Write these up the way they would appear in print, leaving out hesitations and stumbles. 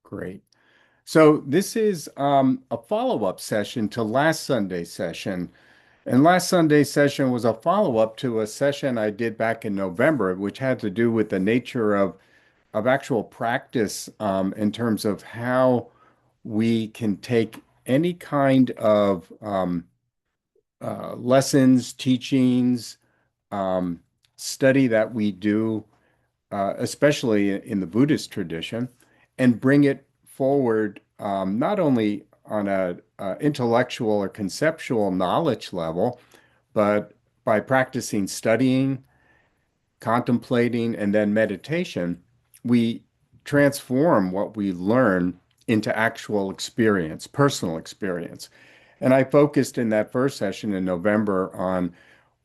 Great. So this is a follow-up session to last Sunday's session. And last Sunday's session was a follow-up to a session I did back in November, which had to do with the nature of actual practice in terms of how we can take any kind of lessons, teachings, um, study that we do especially in the Buddhist tradition, and bring it forward not only on a intellectual or conceptual knowledge level, but by practicing studying, contemplating, and then meditation, we transform what we learn into actual experience, personal experience. And I focused in that first session in November on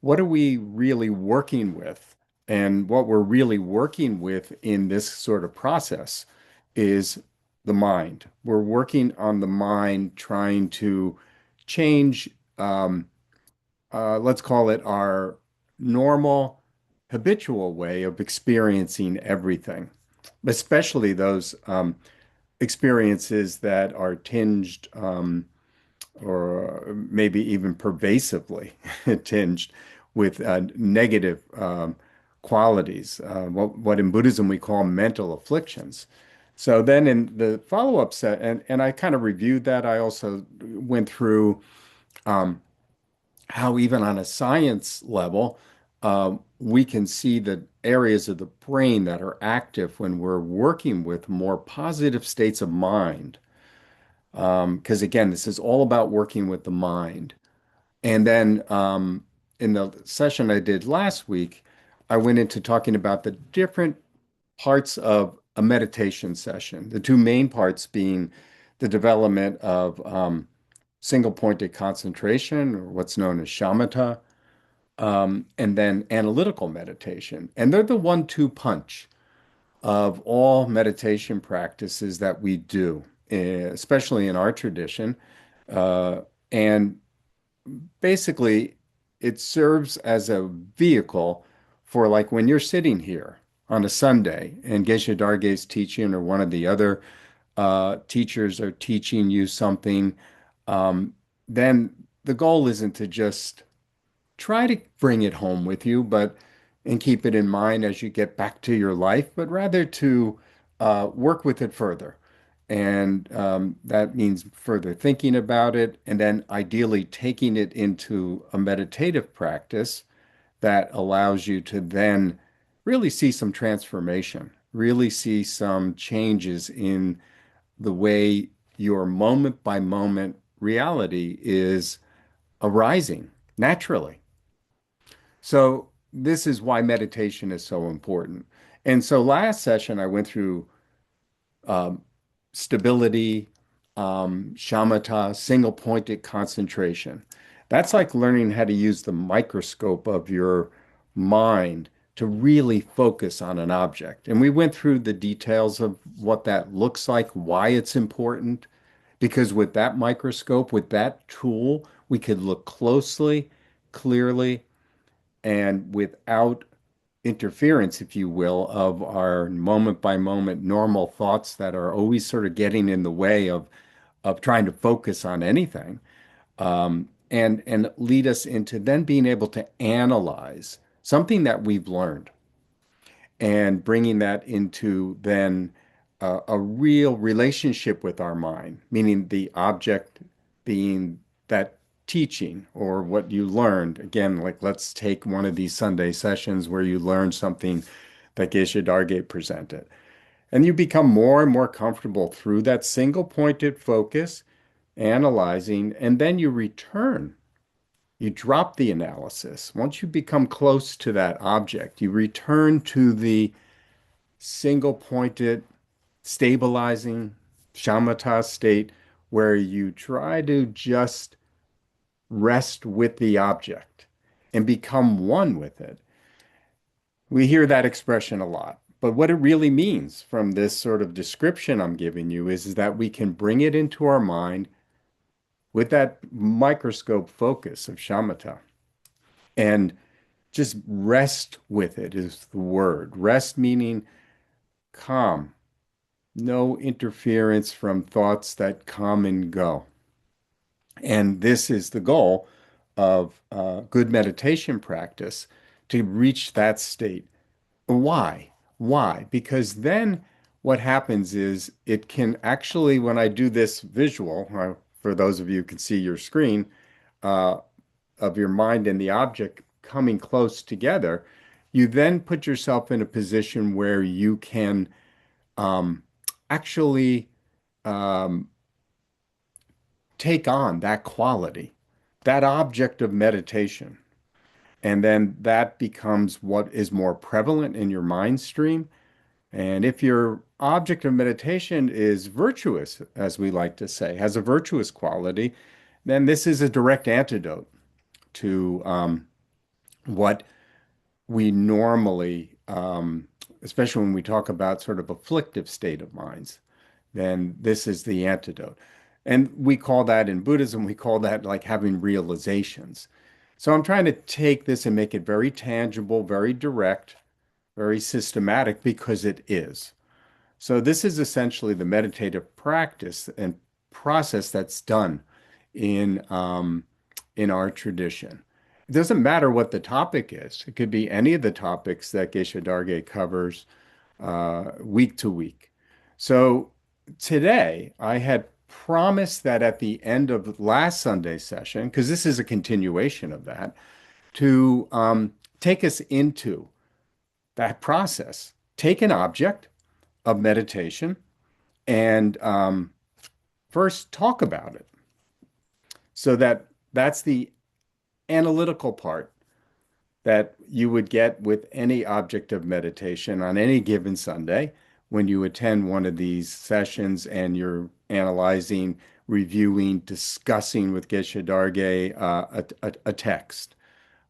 what are we really working with? And what we're really working with in this sort of process is the mind. We're working on the mind, trying to change, let's call it our normal, habitual way of experiencing everything, especially those experiences that are tinged or maybe even pervasively tinged with negative qualities, what in Buddhism we call mental afflictions. So then in the follow-up set, and I kind of reviewed that. I also went through um, how even on a science level, we can see the areas of the brain that are active when we're working with more positive states of mind. Because again, this is all about working with the mind. And then in the session I did last week, I went into talking about the different parts of a meditation session. The two main parts being the development of single pointed concentration, or what's known as shamatha, and then analytical meditation. And they're the one-two punch of all meditation practices that we do, especially in our tradition. And basically, it serves as a vehicle for like when you're sitting here on a Sunday and Geshe Darge is teaching or one of the other teachers are teaching you something, um, then the goal isn't to just try to bring it home with you, but and keep it in mind as you get back to your life, but rather to work with it further. And that means further thinking about it, and then ideally taking it into a meditative practice that allows you to then really see some transformation, really see some changes in the way your moment by moment reality is arising naturally. So this is why meditation is so important. And so last session, I went through um, stability, shamatha, single pointed concentration. That's like learning how to use the microscope of your mind to really focus on an object. And we went through the details of what that looks like, why it's important, because with that microscope, with that tool, we could look closely, clearly, and without interference, if you will, of our moment by moment normal thoughts that are always sort of getting in the way of trying to focus on anything, and lead us into then being able to analyze something that we've learned and bringing that into then a real relationship with our mind, meaning the object being that teaching or what you learned. Again, like let's take one of these Sunday sessions where you learn something that Geshe Darge presented. And you become more and more comfortable through that single pointed focus, analyzing, and then you return. You drop the analysis. Once you become close to that object, you return to the single pointed, stabilizing shamatha state where you try to just rest with the object and become one with it. We hear that expression a lot. But what it really means from this sort of description I'm giving you is that we can bring it into our mind with that microscope focus of shamatha and just rest with it is the word. Rest meaning calm, no interference from thoughts that come and go. And this is the goal of good meditation practice to reach that state. Why? Why? Because then what happens is it can actually, when I do this visual, for those of you who can see your screen, uh, of your mind and the object coming close together, you then put yourself in a position where you can um, actually um, take on that quality, that object of meditation. And then that becomes what is more prevalent in your mind stream. And if your object of meditation is virtuous, as we like to say, has a virtuous quality, then this is a direct antidote to what we normally, especially when we talk about sort of afflictive state of minds, then this is the antidote. And we call that in Buddhism, we call that like having realizations. So I'm trying to take this and make it very tangible, very direct, very systematic because it is. So this is essentially the meditative practice and process that's done in in our tradition. It doesn't matter what the topic is. It could be any of the topics that Geshe Darge covers week to week. So today I had promised that at the end of last Sunday's session, because this is a continuation of that, to take us into that process. Take an object of meditation and first talk about it. So that's the analytical part that you would get with any object of meditation on any given Sunday when you attend one of these sessions and you're analyzing, reviewing, discussing with Geshe Darge a text,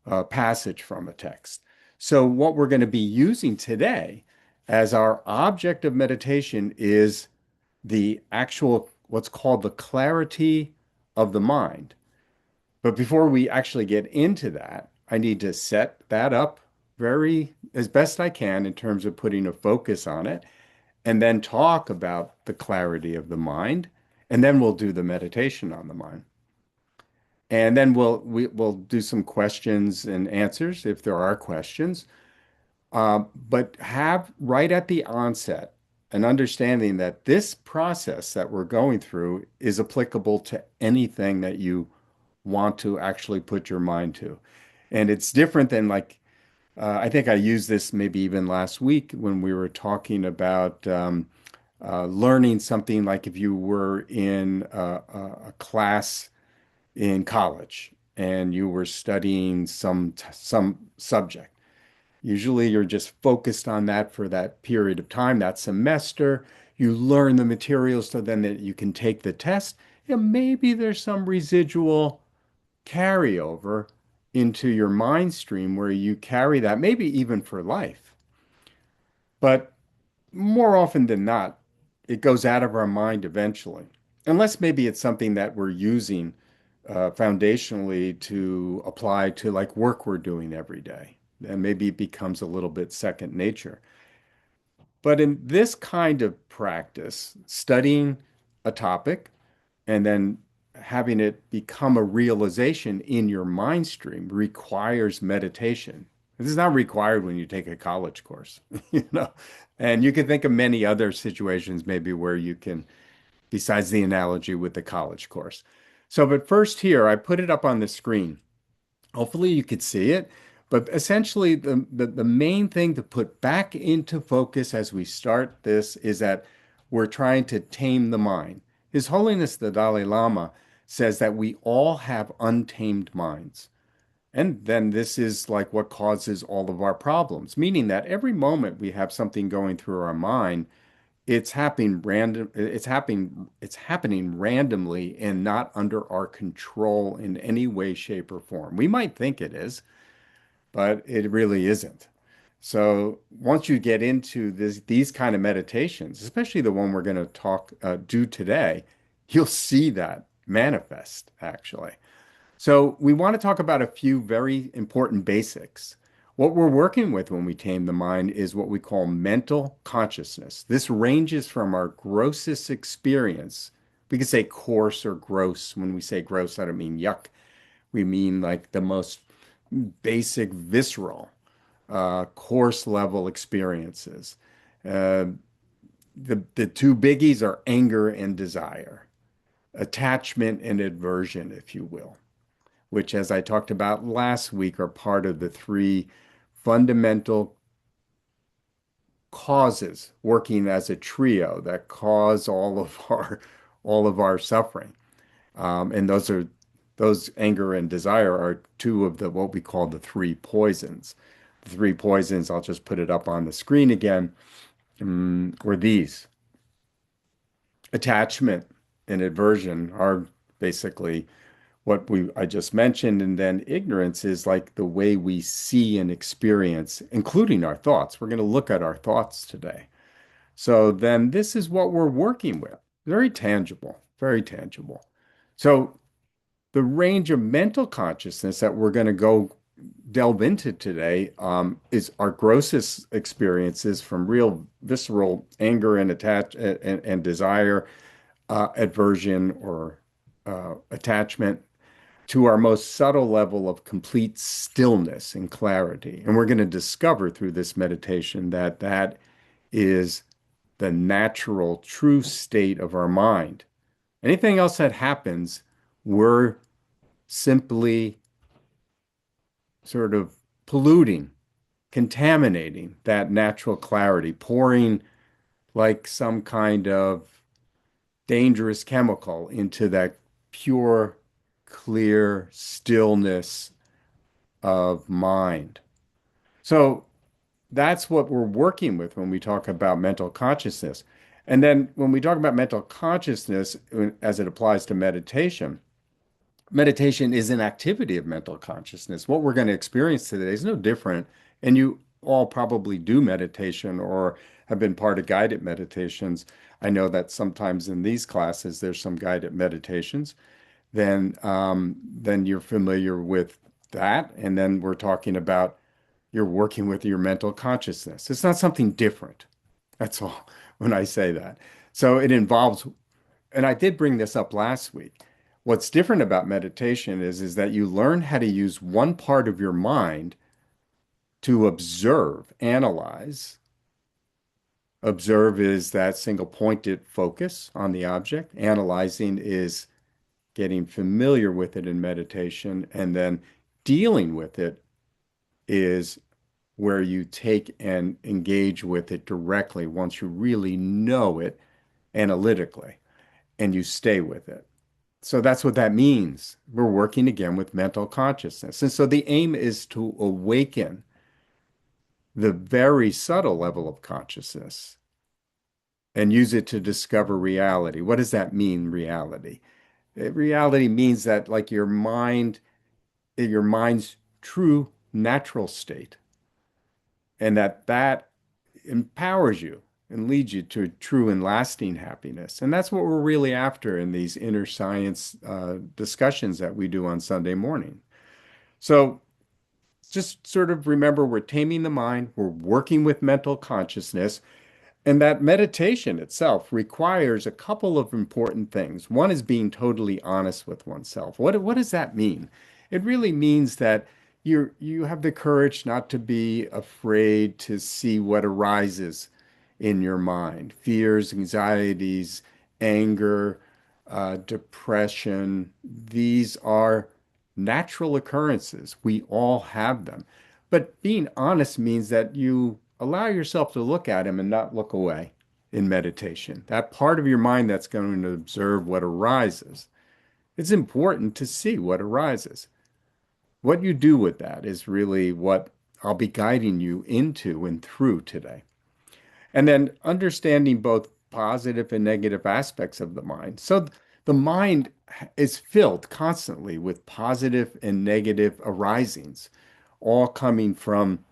a passage from a text. So what we're going to be using today as our object of meditation is the actual, what's called the clarity of the mind. But before we actually get into that, I need to set that up very as best I can in terms of putting a focus on it, and then talk about the clarity of the mind, and then we'll do the meditation on the mind. And then we'll do some questions and answers if there are questions. But have right at the onset an understanding that this process that we're going through is applicable to anything that you want to actually put your mind to. And it's different than like, I think I used this maybe even last week when we were talking about learning something like if you were in a class in college and you were studying some subject. Usually you're just focused on that for that period of time, that semester. You learn the materials so then that you can take the test. Maybe there's some residual carryover into your mind stream where you carry that, maybe even for life. But more often than not, it goes out of our mind eventually, unless maybe it's something that we're using foundationally to apply to like work we're doing every day. And maybe it becomes a little bit second nature. But in this kind of practice, studying a topic and then having it become a realization in your mind stream requires meditation. This is not required when you take a college course, you know. And you can think of many other situations maybe where you can, besides the analogy with the college course. So, but first here, I put it up on the screen. Hopefully you could see it. But essentially, the main thing to put back into focus as we start this is that we're trying to tame the mind. His Holiness the Dalai Lama says that we all have untamed minds. And then this is like what causes all of our problems, meaning that every moment we have something going through our mind, it's happening randomly and not under our control in any way, shape, or form. We might think it is, but it really isn't. So once you get into these kind of meditations, especially the one we're going to do today, you'll see that manifest actually. So we want to talk about a few very important basics. What we're working with when we tame the mind is what we call mental consciousness. This ranges from our grossest experience. We could say coarse or gross. When we say gross, I don't mean yuck. We mean like the most basic, visceral, coarse level experiences. Uh, the two biggies are anger and desire, attachment and aversion, if you will, which, as I talked about last week, are part of the three fundamental causes working as a trio that cause all of our suffering. And those anger and desire are two of the what we call the three poisons. The three poisons, I'll just put it up on the screen again, were these. Attachment and aversion are basically what we I just mentioned, and then ignorance is like the way we see and experience, including our thoughts. We're going to look at our thoughts today. So then this is what we're working with. Very tangible, very tangible. So the range of mental consciousness that we're going to go delve into today is our grossest experiences from real visceral anger and and desire, aversion or attachment, to our most subtle level of complete stillness and clarity. And we're going to discover through this meditation that that is the natural, true state of our mind. Anything else that happens, we're simply sort of polluting, contaminating that natural clarity, pouring like some kind of dangerous chemical into that pure, clear stillness of mind. So that's what we're working with when we talk about mental consciousness. And then when we talk about mental consciousness as it applies to meditation, meditation is an activity of mental consciousness. What we're going to experience today is no different. And you all probably do meditation or have been part of guided meditations. I know that sometimes in these classes there's some guided meditations. Then you're familiar with that. And then we're talking about you're working with your mental consciousness. It's not something different. That's all when I say that. So it involves, and I did bring this up last week. What's different about meditation is that you learn how to use one part of your mind to observe, analyze. Observe is that single pointed focus on the object. Analyzing is getting familiar with it in meditation. And then dealing with it is where you take and engage with it directly once you really know it analytically and you stay with it. So that's what that means. We're working again with mental consciousness. And so the aim is to awaken the very subtle level of consciousness and use it to discover reality. What does that mean, reality? Reality means that like your mind's true natural state, and that empowers you and leads you to true and lasting happiness. And that's what we're really after in these inner science discussions that we do on Sunday morning. So just sort of remember we're taming the mind, we're working with mental consciousness, and that meditation itself requires a couple of important things. One is being totally honest with oneself. What does that mean? It really means that you have the courage not to be afraid to see what arises in your mind. Fears, anxieties, anger, depression. These are natural occurrences. We all have them. But being honest means that you allow yourself to look at him and not look away in meditation. That part of your mind that's going to observe what arises. It's important to see what arises. What you do with that is really what I'll be guiding you into and through today. And then understanding both positive and negative aspects of the mind. So the mind is filled constantly with positive and negative arisings, all coming from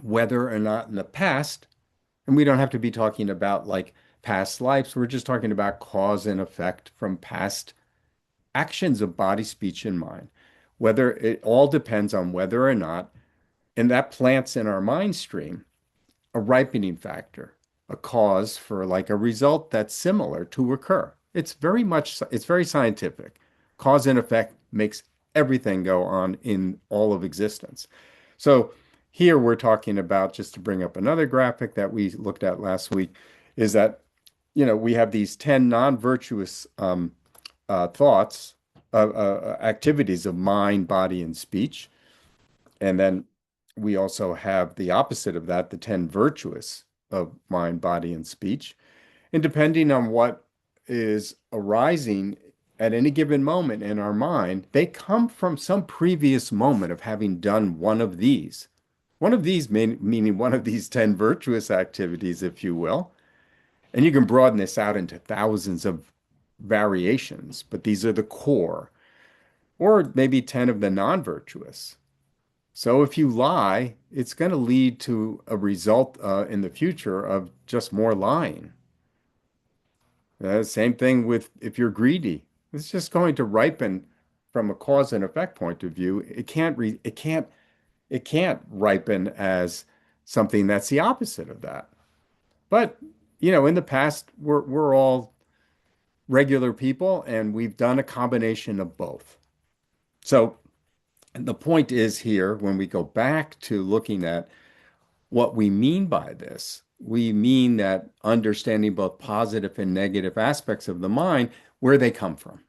whether or not in the past, and we don't have to be talking about like past lives, we're just talking about cause and effect from past actions of body, speech, and mind. Whether it all depends on whether or not And that plants in our mind stream a ripening factor, a cause for like a result that's similar to occur. It's very scientific. Cause and effect makes everything go on in all of existence. So here we're talking about, just to bring up another graphic that we looked at last week, is that, we have these 10 non-virtuous thoughts, activities of mind, body, and speech. And then we also have the opposite of that, the 10 virtuous of mind, body, and speech. And depending on what is arising at any given moment in our mind, they come from some previous moment of having done one of these. One of these, meaning one of these 10 virtuous activities, if you will. And you can broaden this out into thousands of variations, but these are the core, or maybe 10 of the non-virtuous. So if you lie, it's going to lead to a result in the future of just more lying. Same thing with if you're greedy. It's just going to ripen from a cause and effect point of view. It can't ripen as something that's the opposite of that. But, in the past, we're all regular people and we've done a combination of both. So the point is here, when we go back to looking at what we mean by this, we mean that understanding both positive and negative aspects of the mind, where they come from,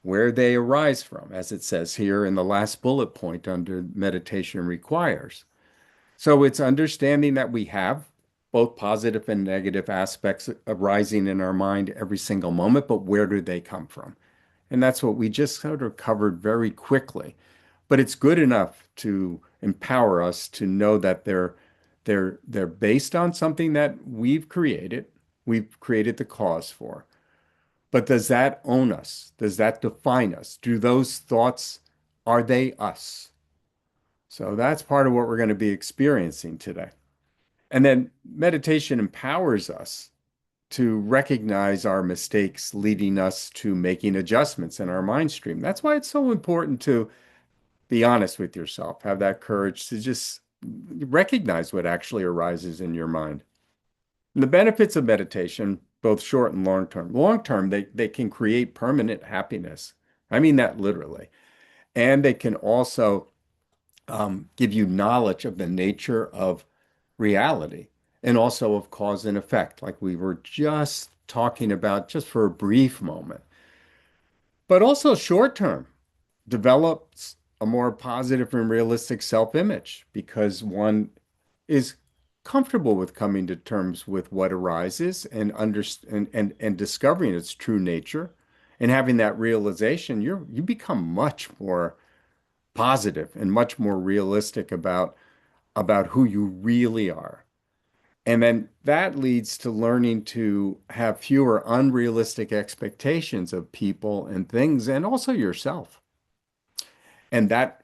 where they arise from, as it says here in the last bullet point under meditation requires. So it's understanding that we have both positive and negative aspects arising in our mind every single moment, but where do they come from? And that's what we just sort of covered very quickly. But it's good enough to empower us to know that they're based on something that we've created. We've created the cause for. But does that own us? Does that define us? Do those thoughts, are they us? So that's part of what we're going to be experiencing today. And then meditation empowers us to recognize our mistakes, leading us to making adjustments in our mind stream. That's why it's so important to be honest with yourself, have that courage to just recognize what actually arises in your mind. And the benefits of meditation, both short and long term. Long term, they can create permanent happiness. I mean that literally. And they can also give you knowledge of the nature of reality and also of cause and effect, like we were just talking about just for a brief moment. But also short term, develops a more positive and realistic self-image because one is comfortable with coming to terms with what arises and and discovering its true nature and having that realization, you become much more positive and much more realistic about who you really are. And then that leads to learning to have fewer unrealistic expectations of people and things and also yourself. And that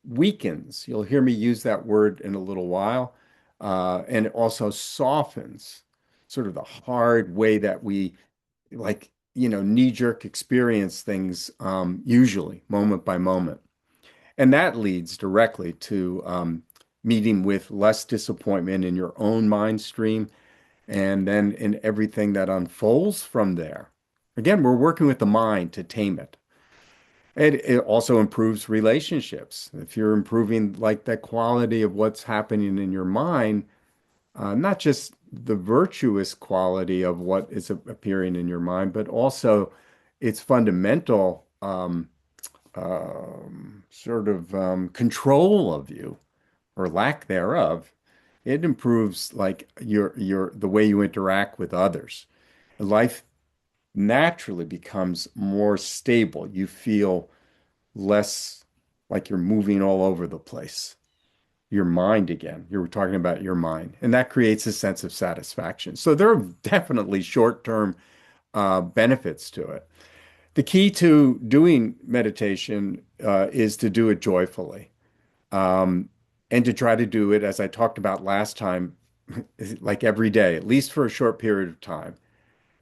weakens. You'll hear me use that word in a little while. And it also softens sort of the hard way that we like, knee-jerk experience things usually moment by moment. And that leads directly to meeting with less disappointment in your own mind stream and then in everything that unfolds from there. Again, we're working with the mind to tame it. And it also improves relationships. If you're improving like that quality of what's happening in your mind, not just the virtuous quality of what is appearing in your mind, but also its fundamental control of you or lack thereof. It improves like your the way you interact with others. Life naturally becomes more stable. You feel less like you're moving all over the place. Your mind again. You were talking about your mind, and that creates a sense of satisfaction. So there are definitely short-term benefits to it. The key to doing meditation is to do it joyfully, um, and to try to do it, as I talked about last time, like every day, at least for a short period of time,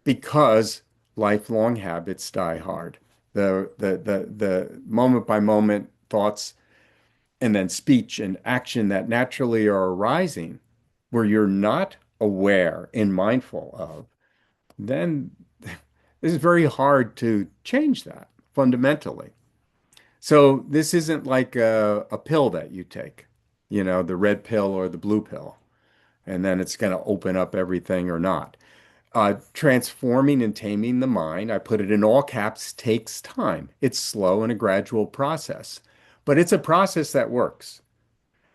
because lifelong habits die hard. The moment by moment thoughts and then speech and action that naturally are arising where you're not aware and mindful of, then it's very hard to change that fundamentally. So this isn't like a pill that you take, the red pill or the blue pill, and then it's going to open up everything or not. Transforming and taming the mind, I put it in all caps, takes time. It's slow and a gradual process, but it's a process that works.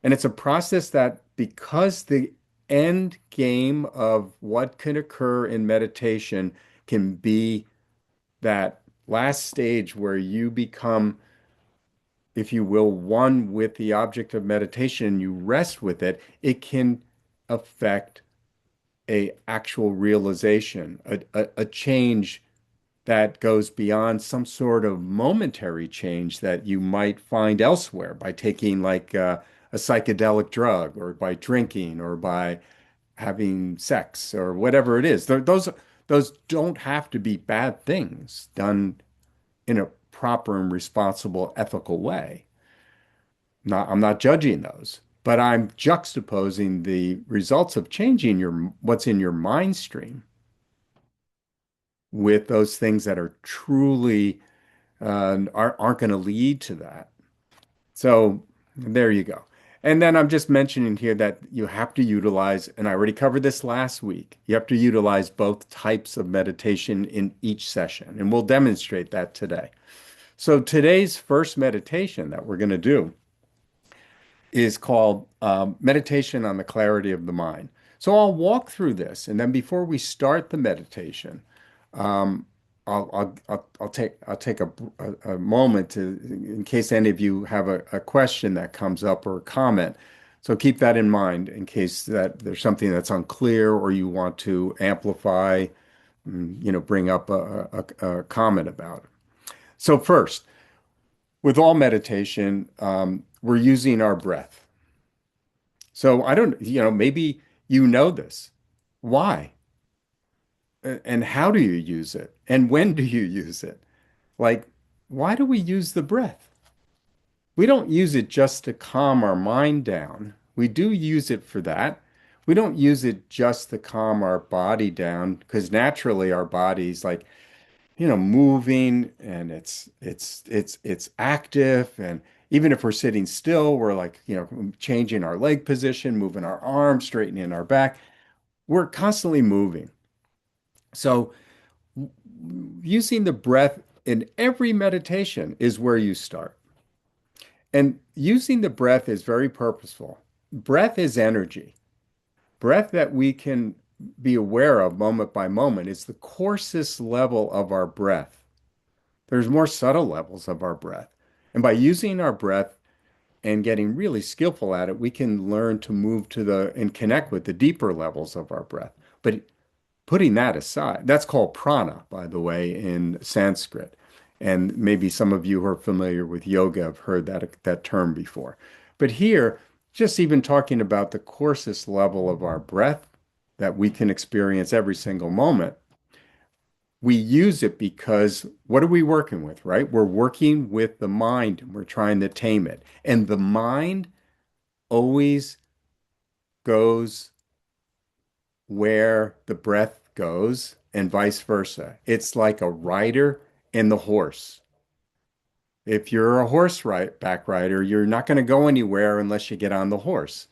And it's a process that, because the end game of what can occur in meditation can be that last stage where you become, if you will, one with the object of meditation, you rest with it, it can affect a actual realization, a change that goes beyond some sort of momentary change that you might find elsewhere by taking like a psychedelic drug or by drinking or by having sex or whatever it is. Those don't have to be bad things done in a proper and responsible ethical way. I'm not judging those, but I'm juxtaposing the results of changing what's in your mind stream with those things that are truly aren't going to lead to that. So there you go. And then I'm just mentioning here that you have to utilize, and I already covered this last week, you have to utilize both types of meditation in each session, and we'll demonstrate that today. So today's first meditation that we're going to do is called Meditation on the Clarity of the Mind. So I'll walk through this, and then before we start the meditation, um, I'll take a moment to, in case any of you have a question that comes up or a comment. So keep that in mind in case that there's something that's unclear or you want to amplify, bring up a comment about it. So first, with all meditation, we're using our breath. So I don't, maybe you know this. Why? And how do you use it? And when do you use it? Like, why do we use the breath? We don't use it just to calm our mind down. We do use it for that. We don't use it just to calm our body down because naturally our body's like, moving and it's active. And even if we're sitting still, we're like, changing our leg position, moving our arms, straightening our back. We're constantly moving. So using the breath in every meditation is where you start. And using the breath is very purposeful. Breath is energy. Breath that we can be aware of moment by moment is the coarsest level of our breath. There's more subtle levels of our breath. And by using our breath and getting really skillful at it, we can learn to move to and connect with the deeper levels of our breath. But putting that aside, that's called prana, by the way, in Sanskrit. And maybe some of you who are familiar with yoga have heard that term before. But here, just even talking about the coarsest level of our breath that we can experience every single moment, we use it because what are we working with, right? We're working with the mind and we're trying to tame it. And the mind always goes where the breath goes and vice versa. It's like a rider and the horse. If you're a back rider, you're not going to go anywhere unless you get on the horse,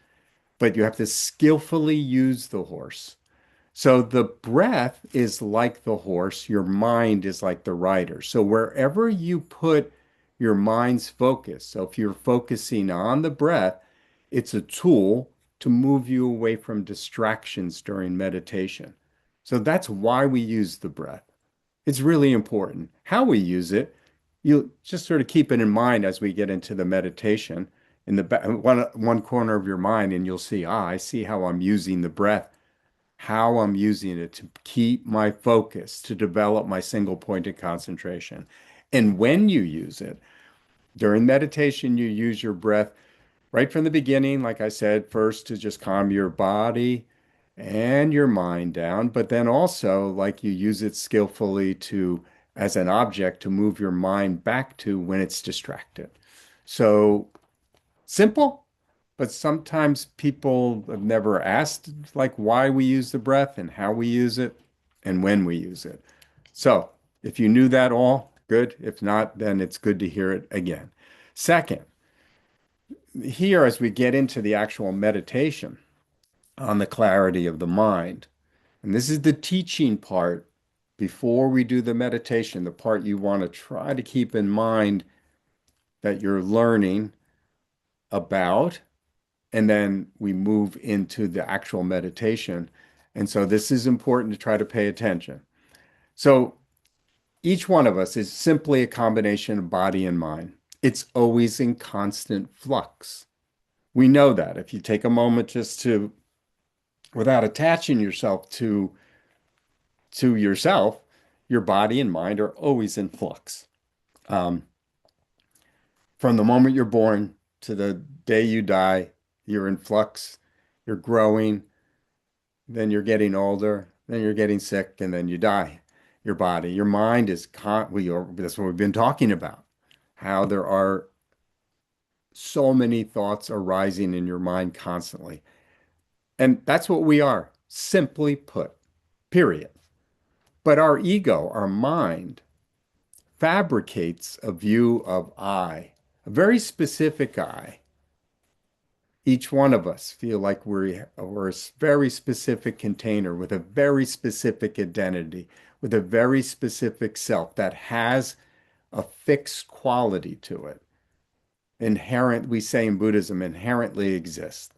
but you have to skillfully use the horse. So the breath is like the horse, your mind is like the rider. So wherever you put your mind's focus, so if you're focusing on the breath, it's a tool to move you away from distractions during meditation. So that's why we use the breath. It's really important. How we use it, you just sort of keep it in mind as we get into the meditation in the one corner of your mind, and you'll see, I see how I'm using the breath, how I'm using it to keep my focus, to develop my single point of concentration. And when you use it, during meditation, you use your breath right from the beginning, like I said, first to just calm your body and your mind down, but then also like you use it skillfully to as an object to move your mind back to when it's distracted. So Simple, but sometimes people have never asked like why we use the breath and how we use it and when we use it. So if you knew that all, good. If not, then it's good to hear it again. Second, here as we get into the actual meditation on the clarity of the mind, and this is the teaching part before we do the meditation, the part you want to try to keep in mind that you're learning about, and then we move into the actual meditation. And so this is important to try to pay attention. So each one of us is simply a combination of body and mind. It's always in constant flux. We know that if you take a moment just to, without attaching yourself to yourself, your body and mind are always in flux. Um, from the moment you're born to the day you die, you're in flux, you're growing, then you're getting older, then you're getting sick, and then you die. Your body, your mind is that's what we've been talking about. How there are so many thoughts arising in your mind constantly. And that's what we are, simply put, period. But our ego, our mind, fabricates a view of I, a very specific I. Each one of us feel like we're a very specific container with a very specific identity, with a very specific self that has a fixed quality to it. Inherent, we say in Buddhism, inherently exists.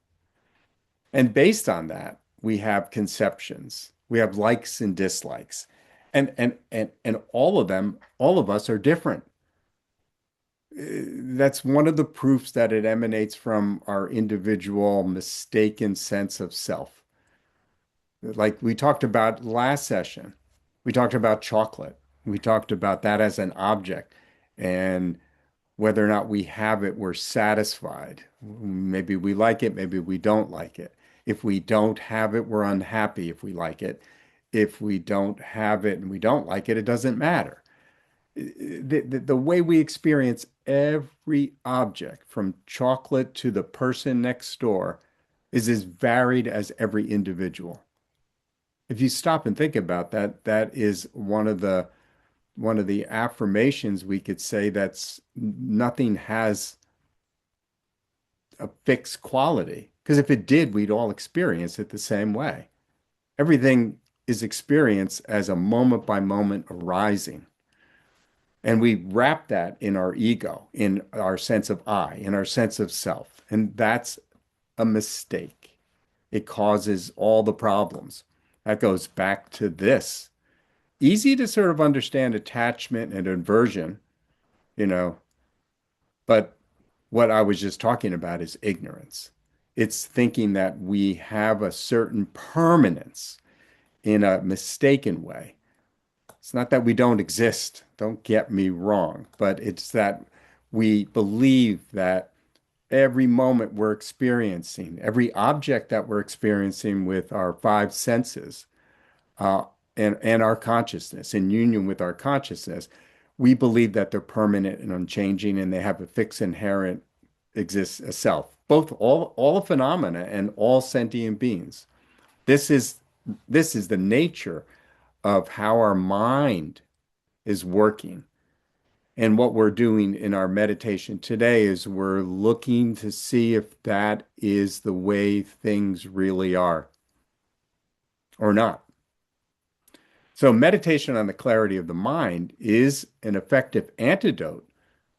And based on that, we have conceptions. We have likes and dislikes. And all of them, all of us are different. That's one of the proofs that it emanates from our individual mistaken sense of self. Like we talked about last session, we talked about chocolate. We talked about that as an object and whether or not we have it, we're satisfied. Maybe we like it, maybe we don't like it. If we don't have it, we're unhappy if we like it. If we don't have it and we don't like it, it doesn't matter. The way we experience every object, from chocolate to the person next door, is as varied as every individual. If you stop and think about that, that is one of the affirmations we could say that's nothing has a fixed quality. Because if it did, we'd all experience it the same way. Everything is experienced as a moment by moment arising. And we wrap that in our ego, in our sense of I, in our sense of self. And that's a mistake. It causes all the problems. That goes back to this. Easy to sort of understand attachment and aversion, you know, but what I was just talking about is ignorance. It's thinking that we have a certain permanence in a mistaken way. It's not that we don't exist, don't get me wrong, but it's that we believe that every moment we're experiencing, every object that we're experiencing with our five senses, uh, and our consciousness, in union with our consciousness, we believe that they're permanent and unchanging and they have a fixed inherent exists a self, both all phenomena and all sentient beings. This is this is the nature of how our mind is working. And what we're doing in our meditation today is we're looking to see if that is the way things really are or not. So, meditation on the clarity of the mind is an effective antidote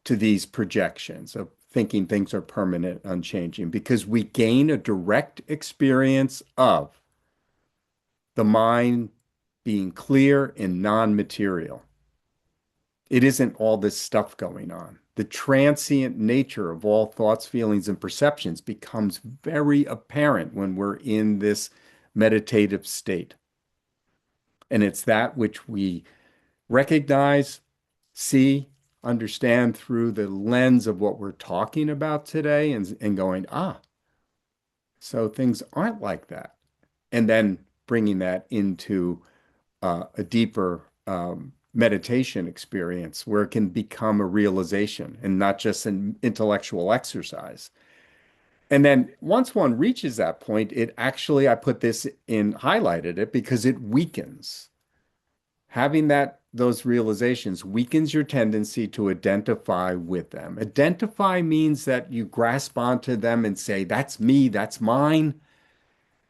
to these projections of thinking things are permanent, unchanging, because we gain a direct experience of the mind being clear and non-material. It isn't all this stuff going on. The transient nature of all thoughts, feelings, and perceptions becomes very apparent when we're in this meditative state. And it's that which we recognize, see, understand through the lens of what we're talking about today and going, so things aren't like that. And then bringing that into a deeper meditation experience where it can become a realization and not just an intellectual exercise. And then once one reaches that point, it actually, I put this in, highlighted it because it weakens. Having those realizations weakens your tendency to identify with them. Identify means that you grasp onto them and say, that's me, that's mine.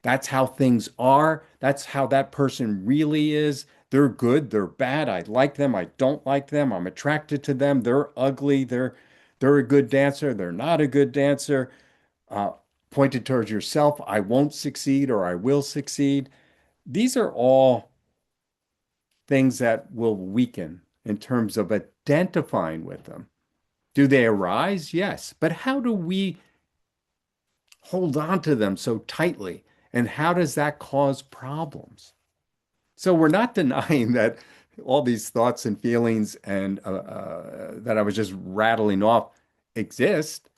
That's how things are. That's how that person really is. They're good, they're bad. I like them, I don't like them. I'm attracted to them. They're ugly. They're a good dancer. They're not a good dancer. Uh, Pointed towards yourself. I won't succeed or I will succeed. These are all things that will weaken in terms of identifying with them. Do they arise? Yes. But how do we hold on to them so tightly? And how does that cause problems? So we're not denying that all these thoughts and feelings and that I was just rattling off exist.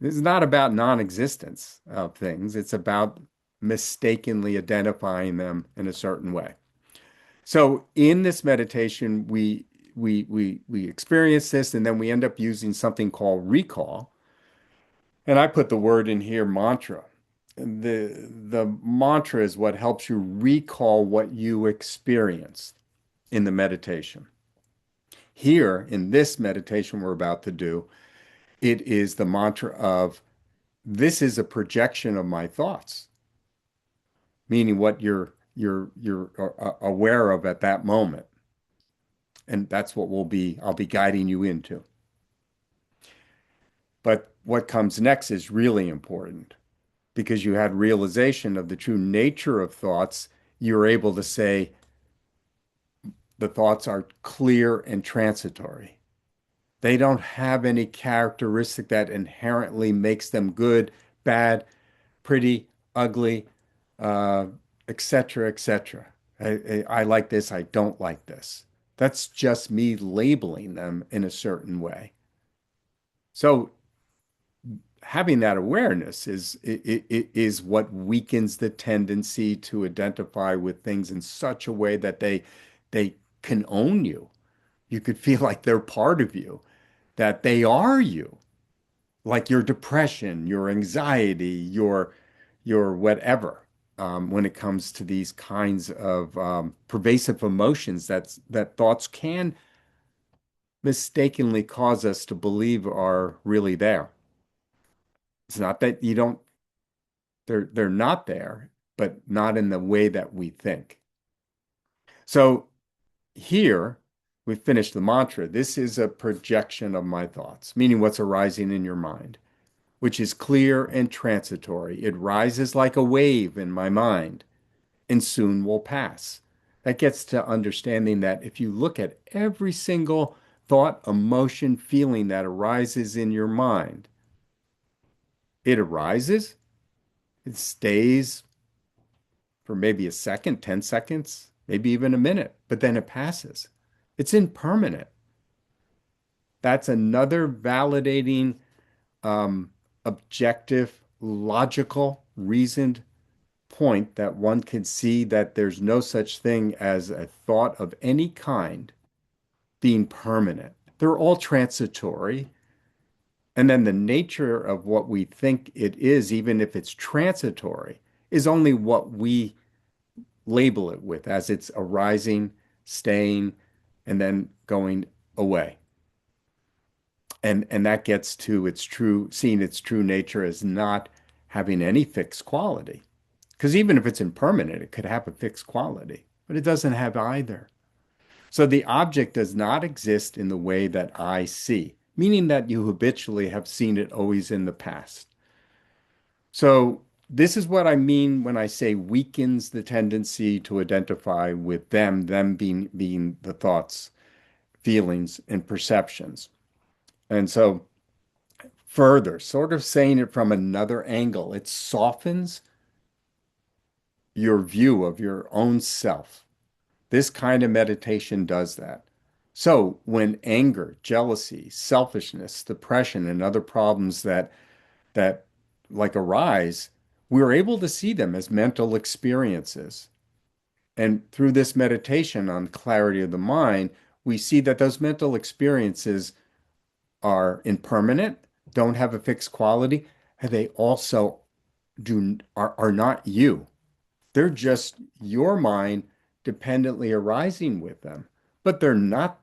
This is not about non-existence of things. It's about mistakenly identifying them in a certain way. So in this meditation, we experience this, and then we end up using something called recall. And I put the word in here, mantra. The mantra is what helps you recall what you experienced in the meditation. Here, in this meditation we're about to do, it is the mantra of this is a projection of my thoughts, meaning what you're aware of at that moment. And that's what I'll be guiding you into. But what comes next is really important because you had realization of the true nature of thoughts. You're able to say the thoughts are clear and transitory. They don't have any characteristic that inherently makes them good, bad, pretty, ugly, uh, etc., etc. I like this, I don't like this. That's just me labeling them in a certain way. So having that awareness is what weakens the tendency to identify with things in such a way that they can own you. You could feel like they're part of you, that they are you, like your depression, your anxiety, your whatever. When it comes to these kinds of pervasive emotions, that thoughts can mistakenly cause us to believe are really there. It's not that you don't they're not there, but not in the way that we think. So here we finished the mantra. This is a projection of my thoughts, meaning what's arising in your mind, which is clear and transitory. It rises like a wave in my mind and soon will pass. That gets to understanding that if you look at every single thought, emotion, feeling that arises in your mind, it arises, it stays for maybe a second, 10 seconds, maybe even a minute, but then it passes. It's impermanent. That's another validating, objective, logical, reasoned point that one can see that there's no such thing as a thought of any kind being permanent. They're all transitory. And then the nature of what we think it is, even if it's transitory, is only what we label it with as it's arising, staying, and then going away. And that gets to its true, seeing its true nature as not having any fixed quality. Because even if it's impermanent, it could have a fixed quality, but it doesn't have either. So the object does not exist in the way that I see, meaning that you habitually have seen it always in the past. So this is what I mean when I say weakens the tendency to identify with them being the thoughts, feelings, and perceptions. And so further, sort of saying it from another angle, it softens your view of your own self. This kind of meditation does that. So when anger, jealousy, selfishness, depression, and other problems that like arise, we're able to see them as mental experiences. And through this meditation on clarity of the mind, we see that those mental experiences are impermanent, don't have a fixed quality, they also are not you. They're just your mind dependently arising with them, but they're not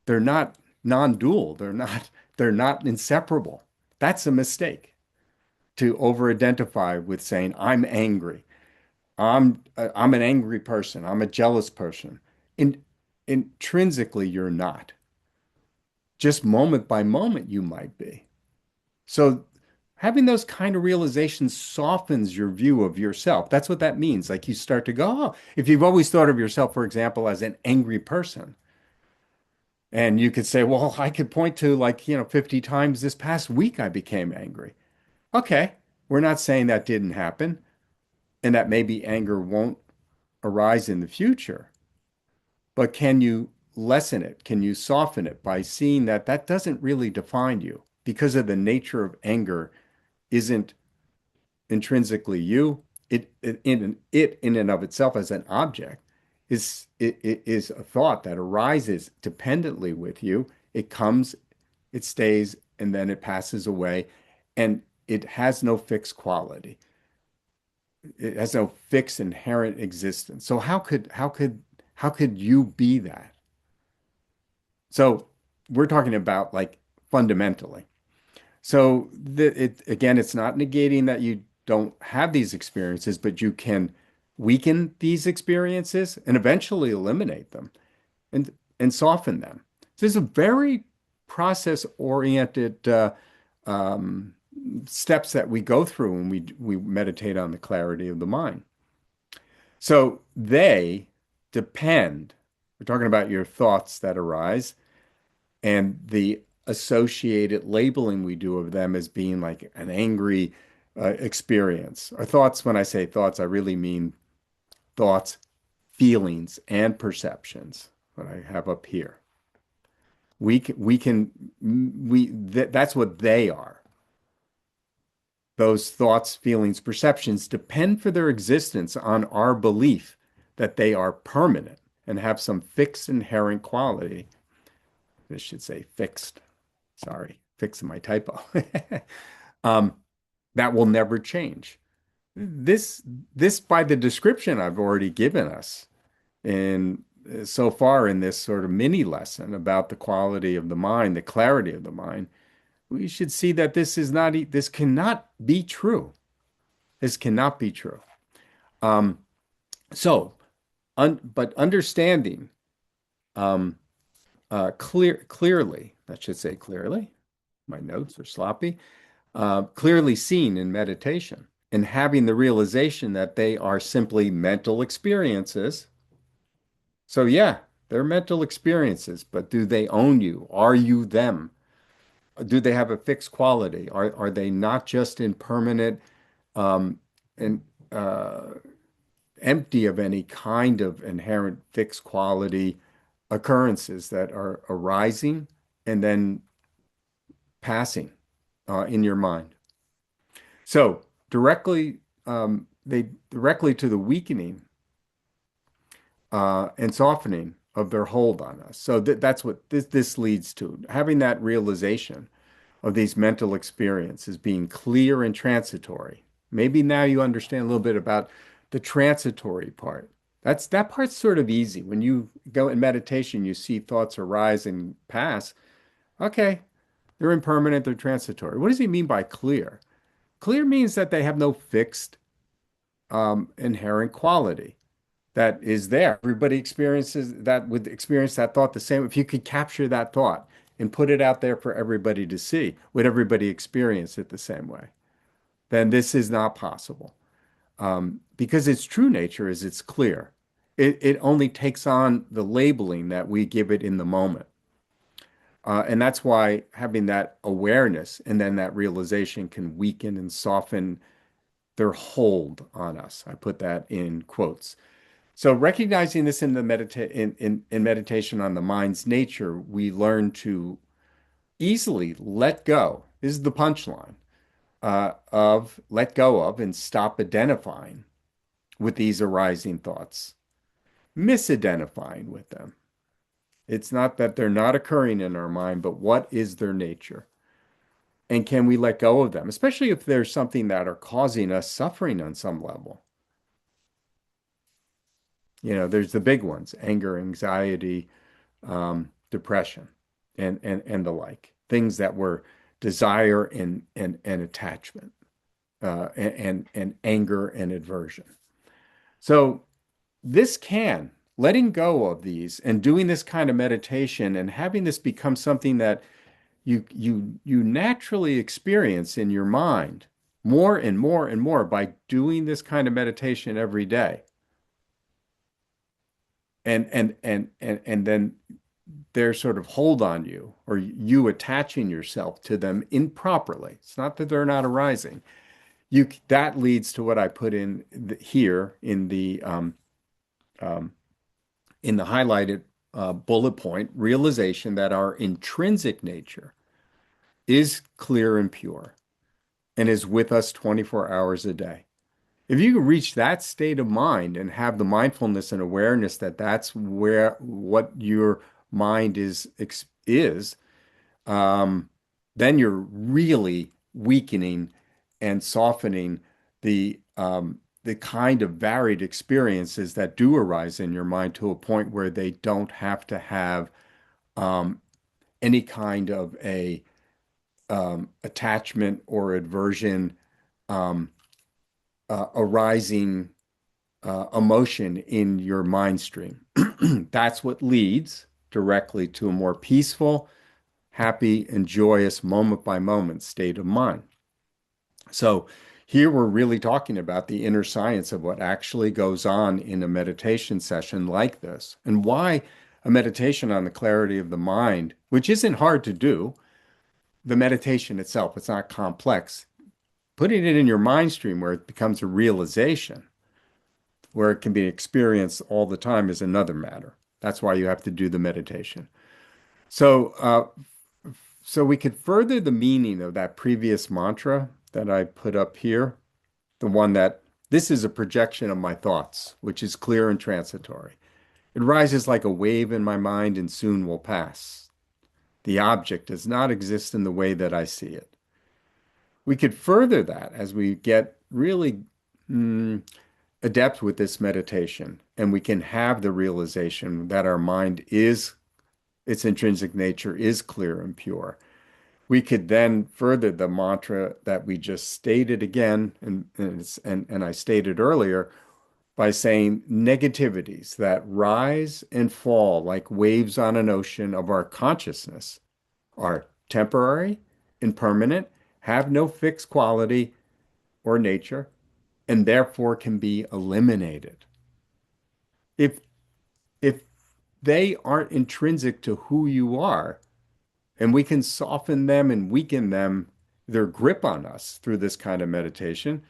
non-dual. They're not inseparable. That's a mistake to over-identify with saying I'm angry. I'm an angry person. I'm a jealous person. In, Intrinsically, you're not. Just moment by moment, you might be. So having those kind of realizations softens your view of yourself. That's what that means. Like you start to go, oh, if you've always thought of yourself, for example, as an angry person, and you could say, well, I could point to like, 50 times this past week I became angry. Okay, we're not saying that didn't happen and that maybe anger won't arise in the future, but can you lessen it? Can you soften it by seeing that that doesn't really define you because of the nature of anger isn't intrinsically you. It in and of itself as an object it is a thought that arises dependently with you. It comes, it stays, and then it passes away, and it has no fixed quality. It has no fixed inherent existence. So how could you be that? So we're talking about like fundamentally. So it's not negating that you don't have these experiences, but you can weaken these experiences and eventually eliminate them and soften them. So there's a very process-oriented um, steps that we go through when we meditate on the clarity of the mind. So they depend. We're talking about your thoughts that arise and the associated labeling we do of them as being like an angry experience. Or thoughts, when I say thoughts, I really mean thoughts, feelings, and perceptions, what I have up here. We can, that's what they are. Those thoughts, feelings, perceptions depend for their existence on our belief that they are permanent and have some fixed inherent quality. I should say fixed. Sorry, fixing my typo. um, that will never change. This, this by the description I've already given us in so far in this sort of mini lesson about the quality of the mind, the clarity of the mind, we should see that this is not, this cannot be true. This cannot be true. Um, but understanding um, clearly, I should say clearly, my notes are sloppy, clearly seen in meditation and having the realization that they are simply mental experiences. So, yeah, they're mental experiences, but do they own you? Are you them? Do they have a fixed quality? Are they not just impermanent um, and empty of any kind of inherent fixed quality occurrences that are arising and then passing in your mind? So they directly to the weakening and softening of their hold on us. So that's what this leads to, having that realization of these mental experiences being clear and transitory. Maybe now you understand a little bit about the transitory part. That part's sort of easy. When you go in meditation, you see thoughts arise and pass. Okay, they're impermanent, they're transitory. What does he mean by clear? Clear means that they have no fixed inherent quality that is there. Everybody experiences that, would experience that thought the same. If you could capture that thought and put it out there for everybody to see, would everybody experience it the same way? Then this is not possible. Because its true nature is it's clear. It only takes on the labeling that we give it in the moment. And that's why having that awareness and then that realization can weaken and soften their hold on us. I put that in quotes. So recognizing this in the in meditation on the mind's nature, we learn to easily let go. This is the punchline of let go of and stop identifying with these arising thoughts, misidentifying with them. It's not that they're not occurring in our mind, but what is their nature? And can we let go of them, especially if there's something that are causing us suffering on some level? There's the big ones, anger, anxiety, depression, and the like, things that were desire and attachment, and anger and aversion. So this can letting go of these and doing this kind of meditation and having this become something that you naturally experience in your mind more and more and more by doing this kind of meditation every day. And then their sort of hold on you or you attaching yourself to them improperly. It's not that they're not arising. You that leads to what I put here um, in the highlighted bullet point, realization that our intrinsic nature is clear and pure and is with us 24 hours a day. If you can reach that state of mind and have the mindfulness and awareness that that's where what your mind is, um, then you're really weakening and softening the kind of varied experiences that do arise in your mind to a point where they don't have to have um, any kind of a attachment or aversion um, arising emotion in your mind stream. That's what leads directly to a more peaceful, happy, and joyous moment by moment state of mind. So here we're really talking about the inner science of what actually goes on in a meditation session like this, and why a meditation on the clarity of the mind, which isn't hard to do, the meditation itself, it's not complex. Putting it in your mind stream where it becomes a realization, where it can be experienced all the time is another matter. That's why you have to do the meditation. So, so we could further the meaning of that previous mantra that I put up here, the one that this is a projection of my thoughts, which is clear and transitory. It rises like a wave in my mind and soon will pass. The object does not exist in the way that I see it. We could further that as we get really adept with this meditation, and we can have the realization that our mind is, its intrinsic nature is clear and pure. We could then further the mantra that we just stated again, and I stated earlier, by saying negativities that rise and fall like waves on an ocean of our consciousness are temporary, impermanent, have no fixed quality or nature, and therefore can be eliminated. If if they aren't intrinsic to who you are, and we can soften them and weaken them, their grip on us through this kind of meditation,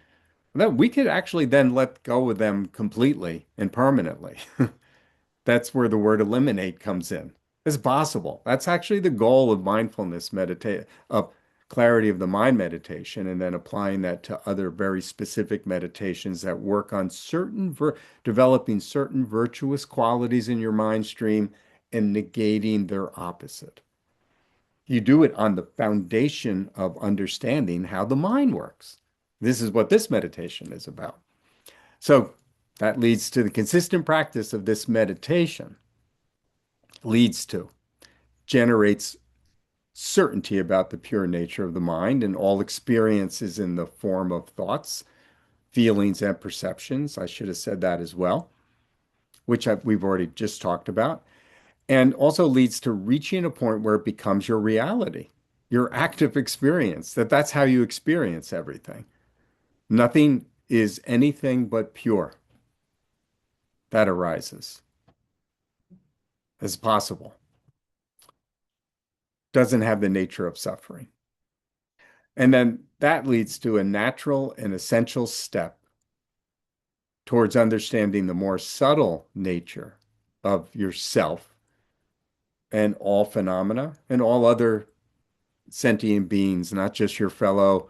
that we could actually then let go of them completely and permanently. That's where the word eliminate comes in. It's possible. That's actually the goal of mindfulness meditate of clarity of the mind meditation, and then applying that to other very specific meditations that work on developing certain virtuous qualities in your mind stream and negating their opposite. You do it on the foundation of understanding how the mind works. This is what this meditation is about. So that leads to the consistent practice of this meditation, leads to, generates certainty about the pure nature of the mind and all experiences in the form of thoughts, feelings, and perceptions. I should have said that as well, which we've already just talked about. And also leads to reaching a point where it becomes your reality, your active experience, that's how you experience everything. Nothing is anything but pure that arises as possible. Doesn't have the nature of suffering. And then that leads to a natural and essential step towards understanding the more subtle nature of yourself and all phenomena and all other sentient beings, not just your fellow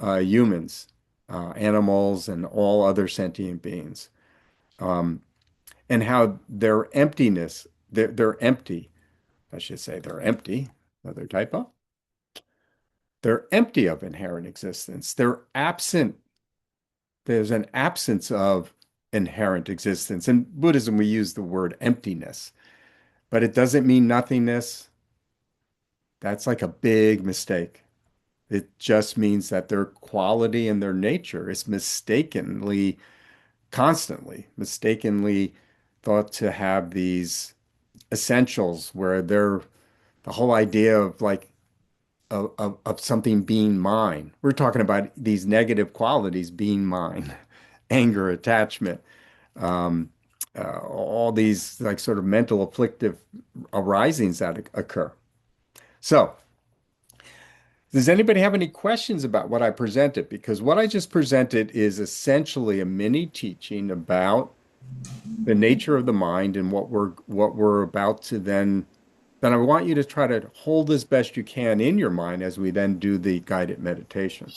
humans, animals, and all other sentient beings, um, and how their emptiness, they're empty. I should say they're empty. Another typo. they're empty of inherent existence. They're absent. There's an absence of inherent existence. In Buddhism, we use the word emptiness, but it doesn't mean nothingness. That's like a big mistake. It just means that their quality and their nature is mistakenly thought to have these essentials where they're the whole idea of like of something being mine. We're talking about these negative qualities being mine, anger, attachment, um, all these like sort of mental afflictive arisings that occur. So, does anybody have any questions about what I presented? Because what I just presented is essentially a mini teaching about the nature of the mind and what we're about to then I want you to try to hold as best you can in your mind as we then do the guided meditation.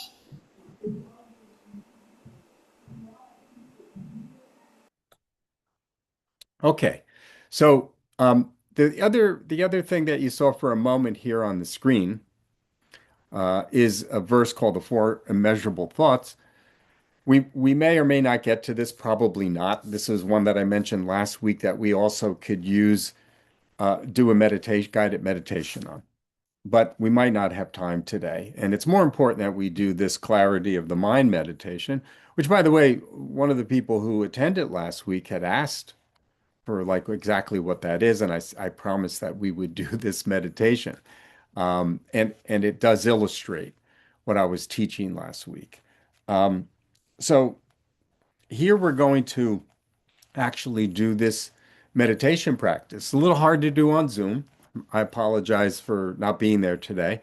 Okay. So the other thing that you saw for a moment here on the screen is a verse called the Four Immeasurable Thoughts. We may or may not get to this, probably not. This is one that I mentioned last week that we also could use do a meditation guided meditation on. But we might not have time today. And it's more important that we do this clarity of the mind meditation, which, by the way, one of the people who attended last week had asked for like exactly what that is. And I promised that we would do this meditation. And it does illustrate what I was teaching last week. Um, so here we're going to actually do this meditation practice. A little hard to do on Zoom. I apologize for not being there today.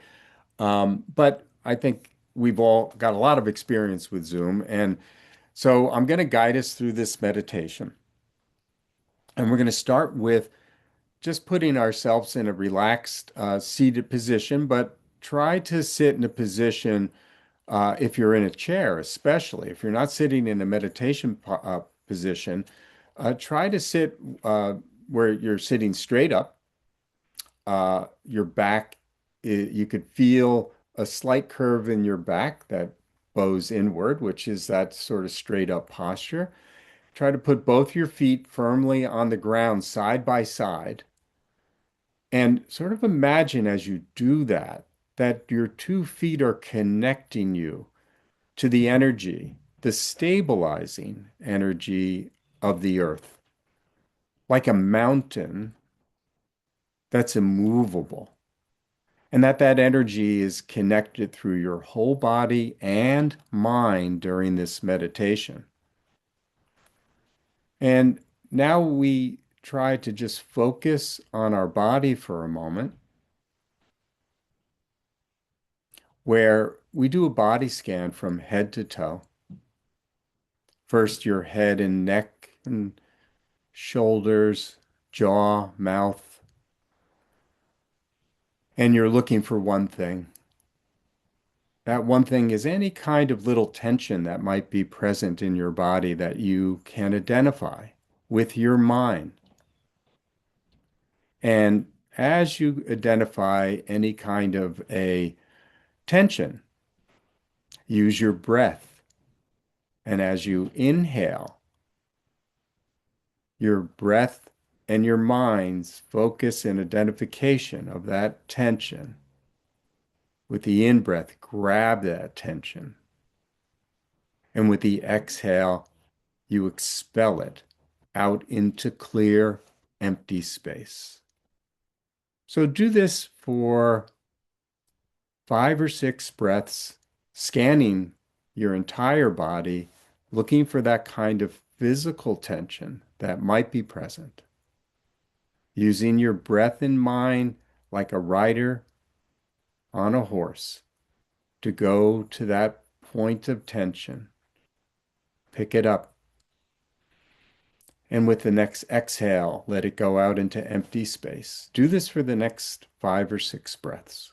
But I think we've all got a lot of experience with Zoom. And so I'm going to guide us through this meditation. And we're going to start with just putting ourselves in a relaxed, seated position, but try to sit in a position, if you're in a chair, especially if you're not sitting in a meditation position, try to sit where you're sitting straight up. Your back, you could feel a slight curve in your back that bows inward, which is that sort of straight up posture. Try to put both your feet firmly on the ground side by side and sort of imagine as you do that, that your 2 feet are connecting you to the energy, the stabilizing energy of the earth, like a mountain that's immovable. And that energy is connected through your whole body and mind during this meditation. And now we try to just focus on our body for a moment, where we do a body scan from head to toe. First, your head and neck and shoulders, jaw, mouth, and you're looking for one thing. That one thing is any kind of little tension that might be present in your body that you can identify with your mind. And as you identify any kind of a tension, use your breath. And as you inhale, your breath and your mind's focus and identification of that tension. With the in-breath, grab that tension. And with the exhale, you expel it out into clear, empty space. So do this for 5 or 6 breaths, scanning your entire body, looking for that kind of physical tension that might be present. Using your breath and mind like a rider on a horse to go to that point of tension. Pick it up. And with the next exhale, let it go out into empty space. Do this for the next 5 or 6 breaths.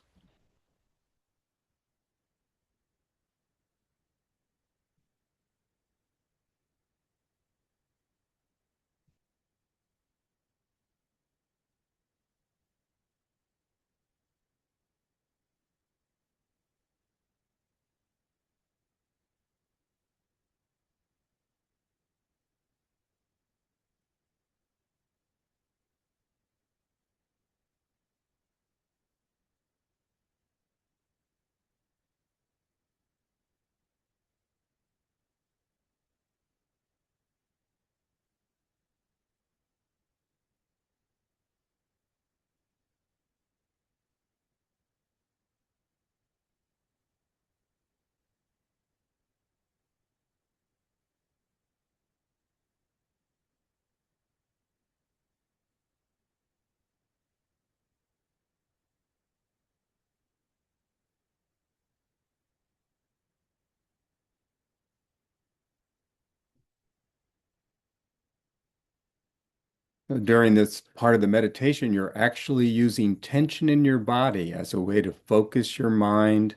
During this part of the meditation, you're actually using tension in your body as a way to focus your mind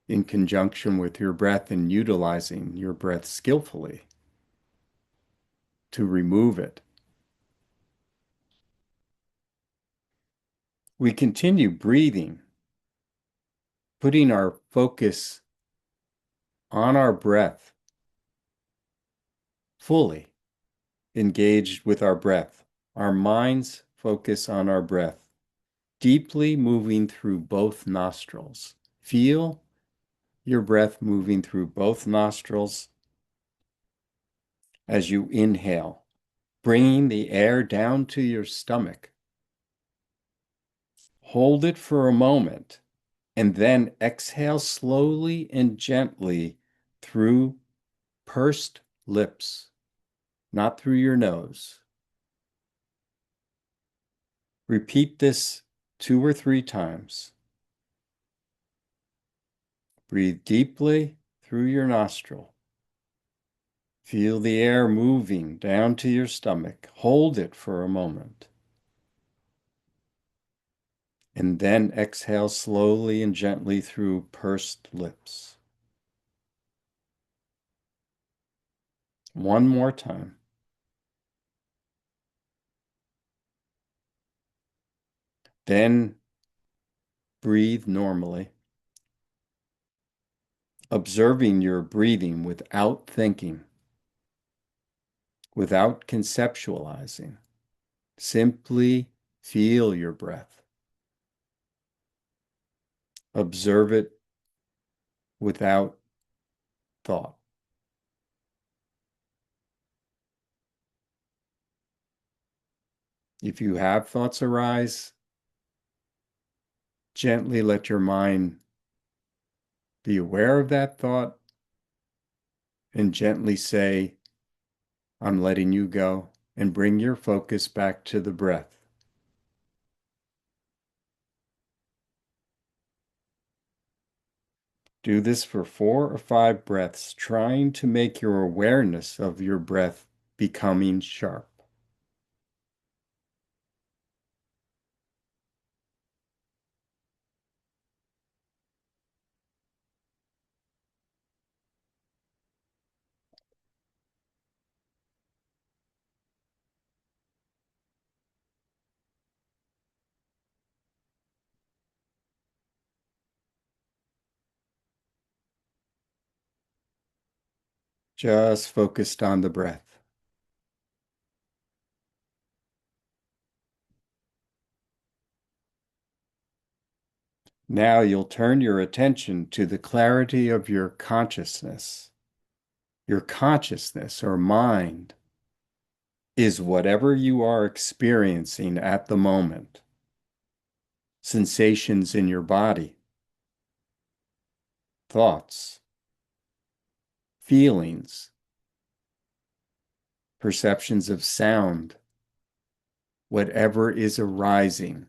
in conjunction with your breath and utilizing your breath skillfully to remove it. We continue breathing, putting our focus on our breath, fully engaged with our breath. Our minds focus on our breath, deeply moving through both nostrils. Feel your breath moving through both nostrils as you inhale, bringing the air down to your stomach. Hold it for a moment and then exhale slowly and gently through pursed lips, not through your nose. Repeat this 2 or 3 times. Breathe deeply through your nostril. Feel the air moving down to your stomach. Hold it for a moment. And then exhale slowly and gently through pursed lips. One more time. Then breathe normally, observing your breathing without thinking, without conceptualizing. Simply feel your breath. Observe it without thought. If you have thoughts arise, gently let your mind be aware of that thought and gently say, I'm letting you go, and bring your focus back to the breath. Do this for 4 or 5 breaths, trying to make your awareness of your breath becoming sharp. Just focused on the breath. Now you'll turn your attention to the clarity of your consciousness. Your consciousness or mind is whatever you are experiencing at the moment. Sensations in your body, thoughts, feelings, perceptions of sound, whatever is arising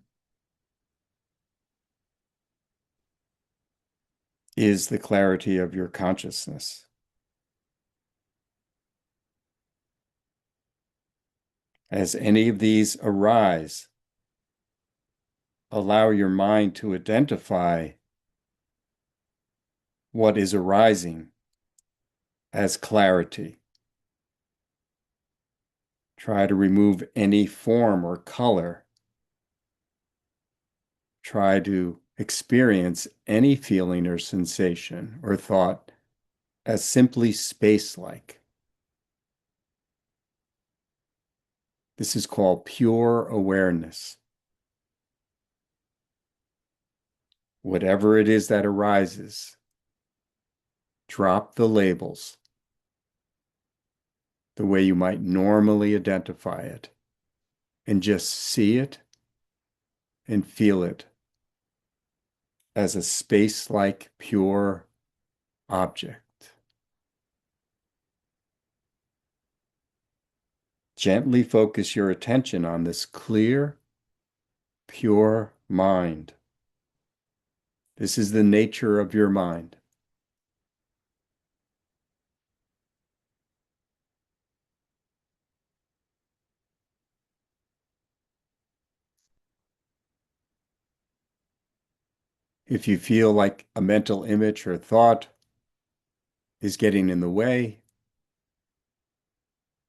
is the clarity of your consciousness. As any of these arise, allow your mind to identify what is arising as clarity. Try to remove any form or color. Try to experience any feeling or sensation or thought as simply space-like. This is called pure awareness. Whatever it is that arises, drop the labels the way you might normally identify it, and just see it and feel it as a space-like pure object. Gently focus your attention on this clear, pure mind. This is the nature of your mind. If you feel like a mental image or thought is getting in the way,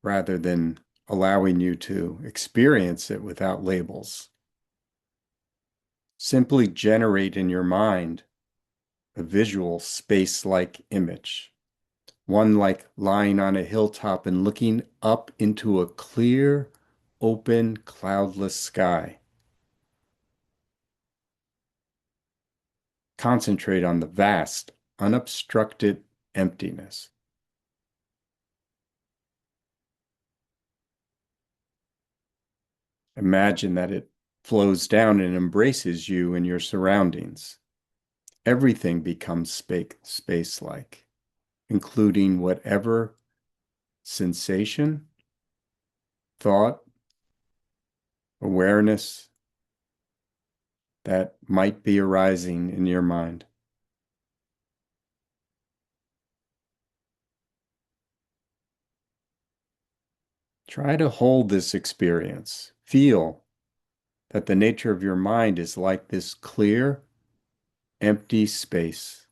rather than allowing you to experience it without labels, simply generate in your mind a visual space-like image, one like lying on a hilltop and looking up into a clear, open, cloudless sky. Concentrate on the vast, unobstructed emptiness. Imagine that it flows down and embraces you and your surroundings. Everything becomes space-like, including whatever sensation, thought, awareness that might be arising in your mind. Try to hold this experience. Feel that the nature of your mind is like this clear, empty space.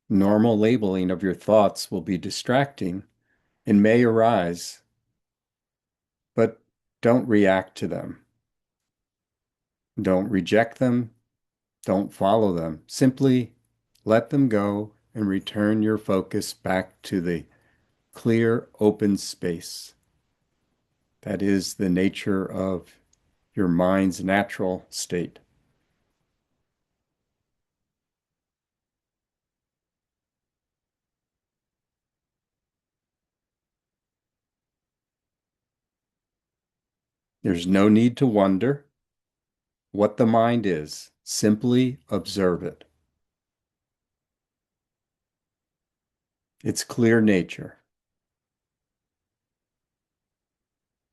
Normal labeling of your thoughts will be distracting and may arise, but don't react to them. Don't reject them. Don't follow them. Simply let them go and return your focus back to the clear, open space. That is the nature of your mind's natural state. There's no need to wonder what the mind is. Simply observe it. Its clear nature,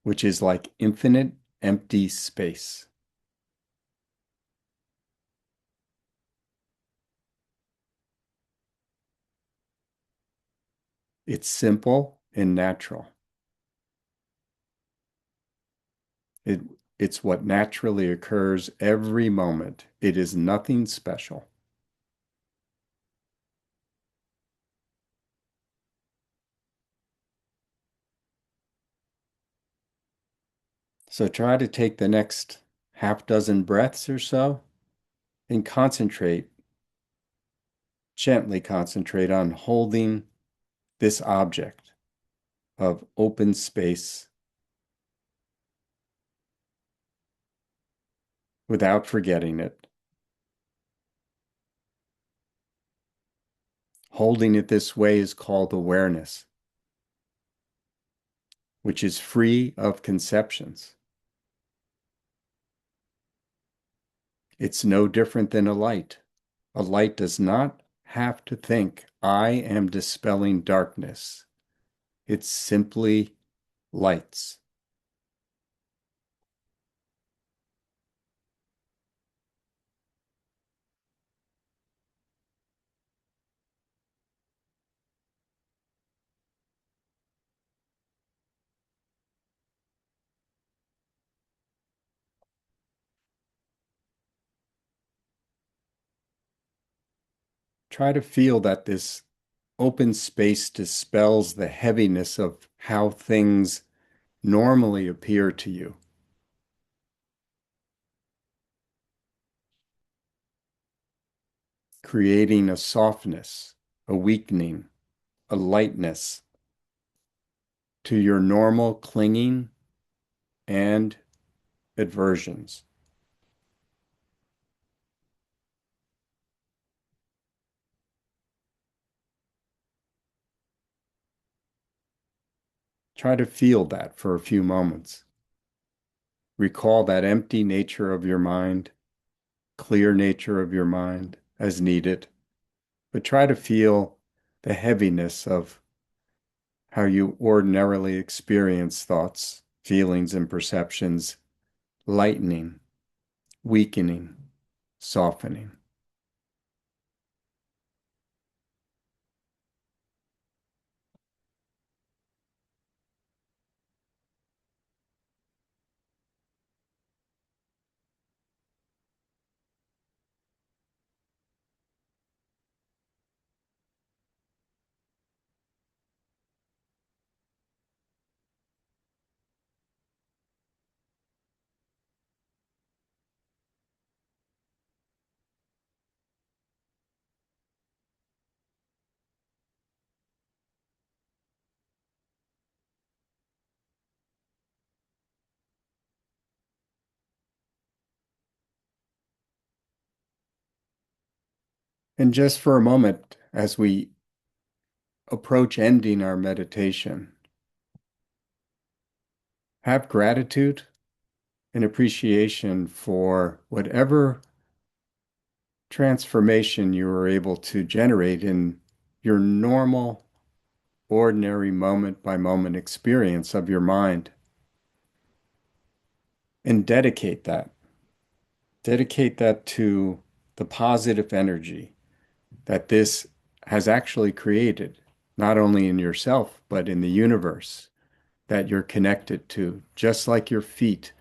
which is like infinite empty space. It's simple and natural. It, it's what naturally occurs every moment. It is nothing special. So try to take the next half dozen breaths or so and concentrate, gently concentrate on holding this object of open space without forgetting it. Holding it this way is called awareness, which is free of conceptions. It's no different than a light. A light does not have to think, I am dispelling darkness. It simply lights. Try to feel that this open space dispels the heaviness of how things normally appear to you, creating a softness, a weakening, a lightness to your normal clinging and aversions. Try to feel that for a few moments. Recall that empty nature of your mind, clear nature of your mind as needed, but try to feel the heaviness of how you ordinarily experience thoughts, feelings, and perceptions, lightening, weakening, softening. And just for a moment, as we approach ending our meditation, have gratitude and appreciation for whatever transformation you were able to generate in your normal, ordinary moment by moment experience of your mind and dedicate that. Dedicate that to the positive energy that this has actually created, not only in yourself, but in the universe that you're connected to, just like your feet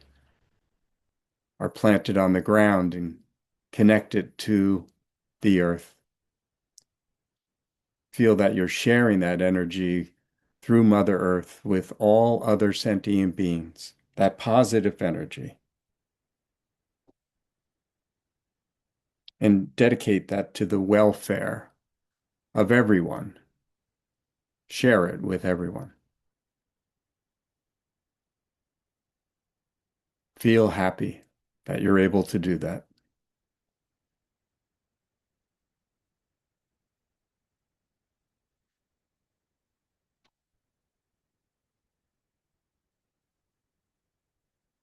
are planted on the ground and connected to the earth. Feel that you're sharing that energy through Mother Earth with all other sentient beings, that positive energy, and dedicate that to the welfare of everyone. Share it with everyone. Feel happy that you're able to do that.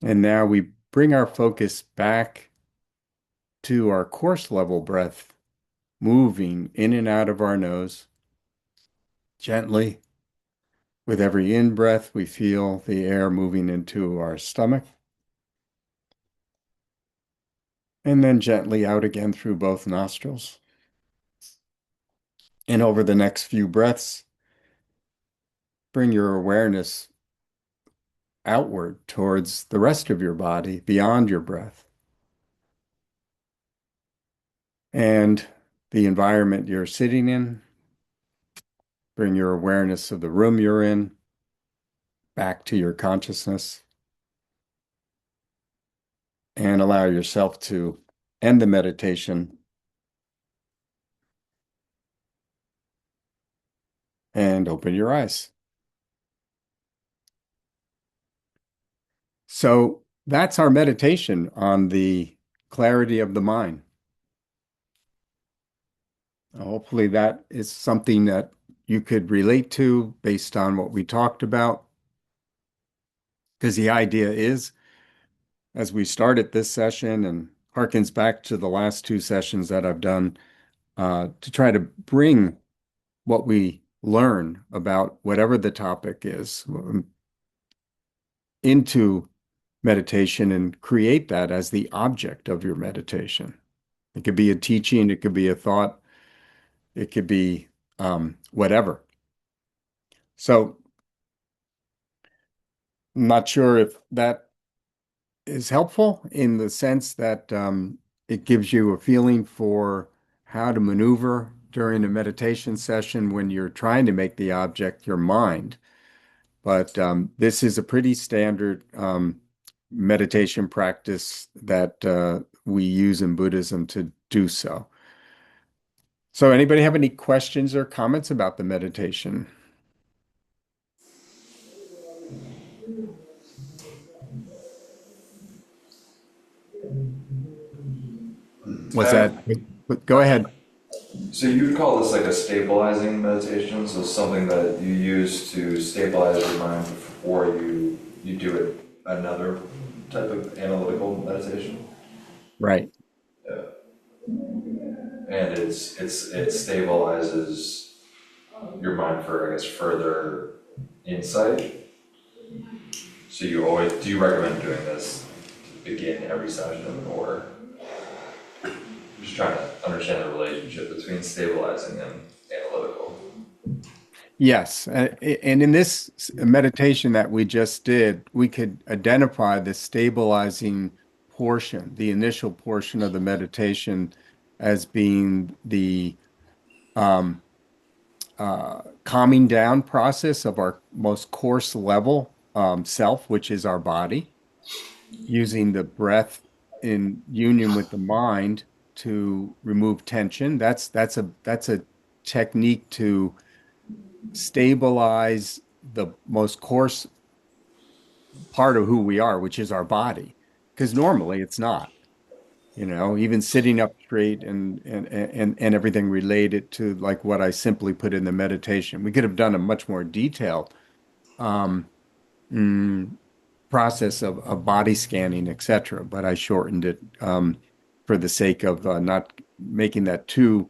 And now we bring our focus back to our course level breath, moving in and out of our nose gently. With every in breath, we feel the air moving into our stomach and then gently out again through both nostrils. And over the next few breaths, bring your awareness outward towards the rest of your body beyond your breath and the environment you're sitting in. Bring your awareness of the room you're in back to your consciousness and allow yourself to end the meditation and open your eyes. So that's our meditation on the clarity of the mind. Hopefully, that is something that you could relate to based on what we talked about. Because the idea is, as we started this session and harkens back to the last two sessions that I've done, to try to bring what we learn about whatever the topic is into meditation and create that as the object of your meditation. It could be a teaching, it could be a thought, it could be whatever. So I'm not sure if that is helpful in the sense that it gives you a feeling for how to maneuver during a meditation session when you're trying to make the object your mind. But this is a pretty standard meditation practice that we use in Buddhism to do so. So, anybody have any questions or comments about the meditation? Was I, that, go ahead. so you would call this like a stabilizing meditation, so something that you use to stabilize your mind before you do it another type of analytical meditation. Right. Yeah. And it stabilizes your mind for, I guess, further insight. So do you recommend doing this to begin every session, or just trying to understand the relationship between stabilizing and analytical? Yes. And in this meditation that we just did, we could identify the stabilizing portion, the initial portion of the meditation, as being the um, calming down process of our most coarse level self, which is our body, using the breath in union with the mind to remove tension. That's a technique to stabilize the most coarse part of who we are, which is our body, because normally it's not. even sitting up straight and everything related to like what I simply put in the meditation. We could have done a much more detailed um, mm, process of body scanning, etc., but I shortened it for the sake of not making that too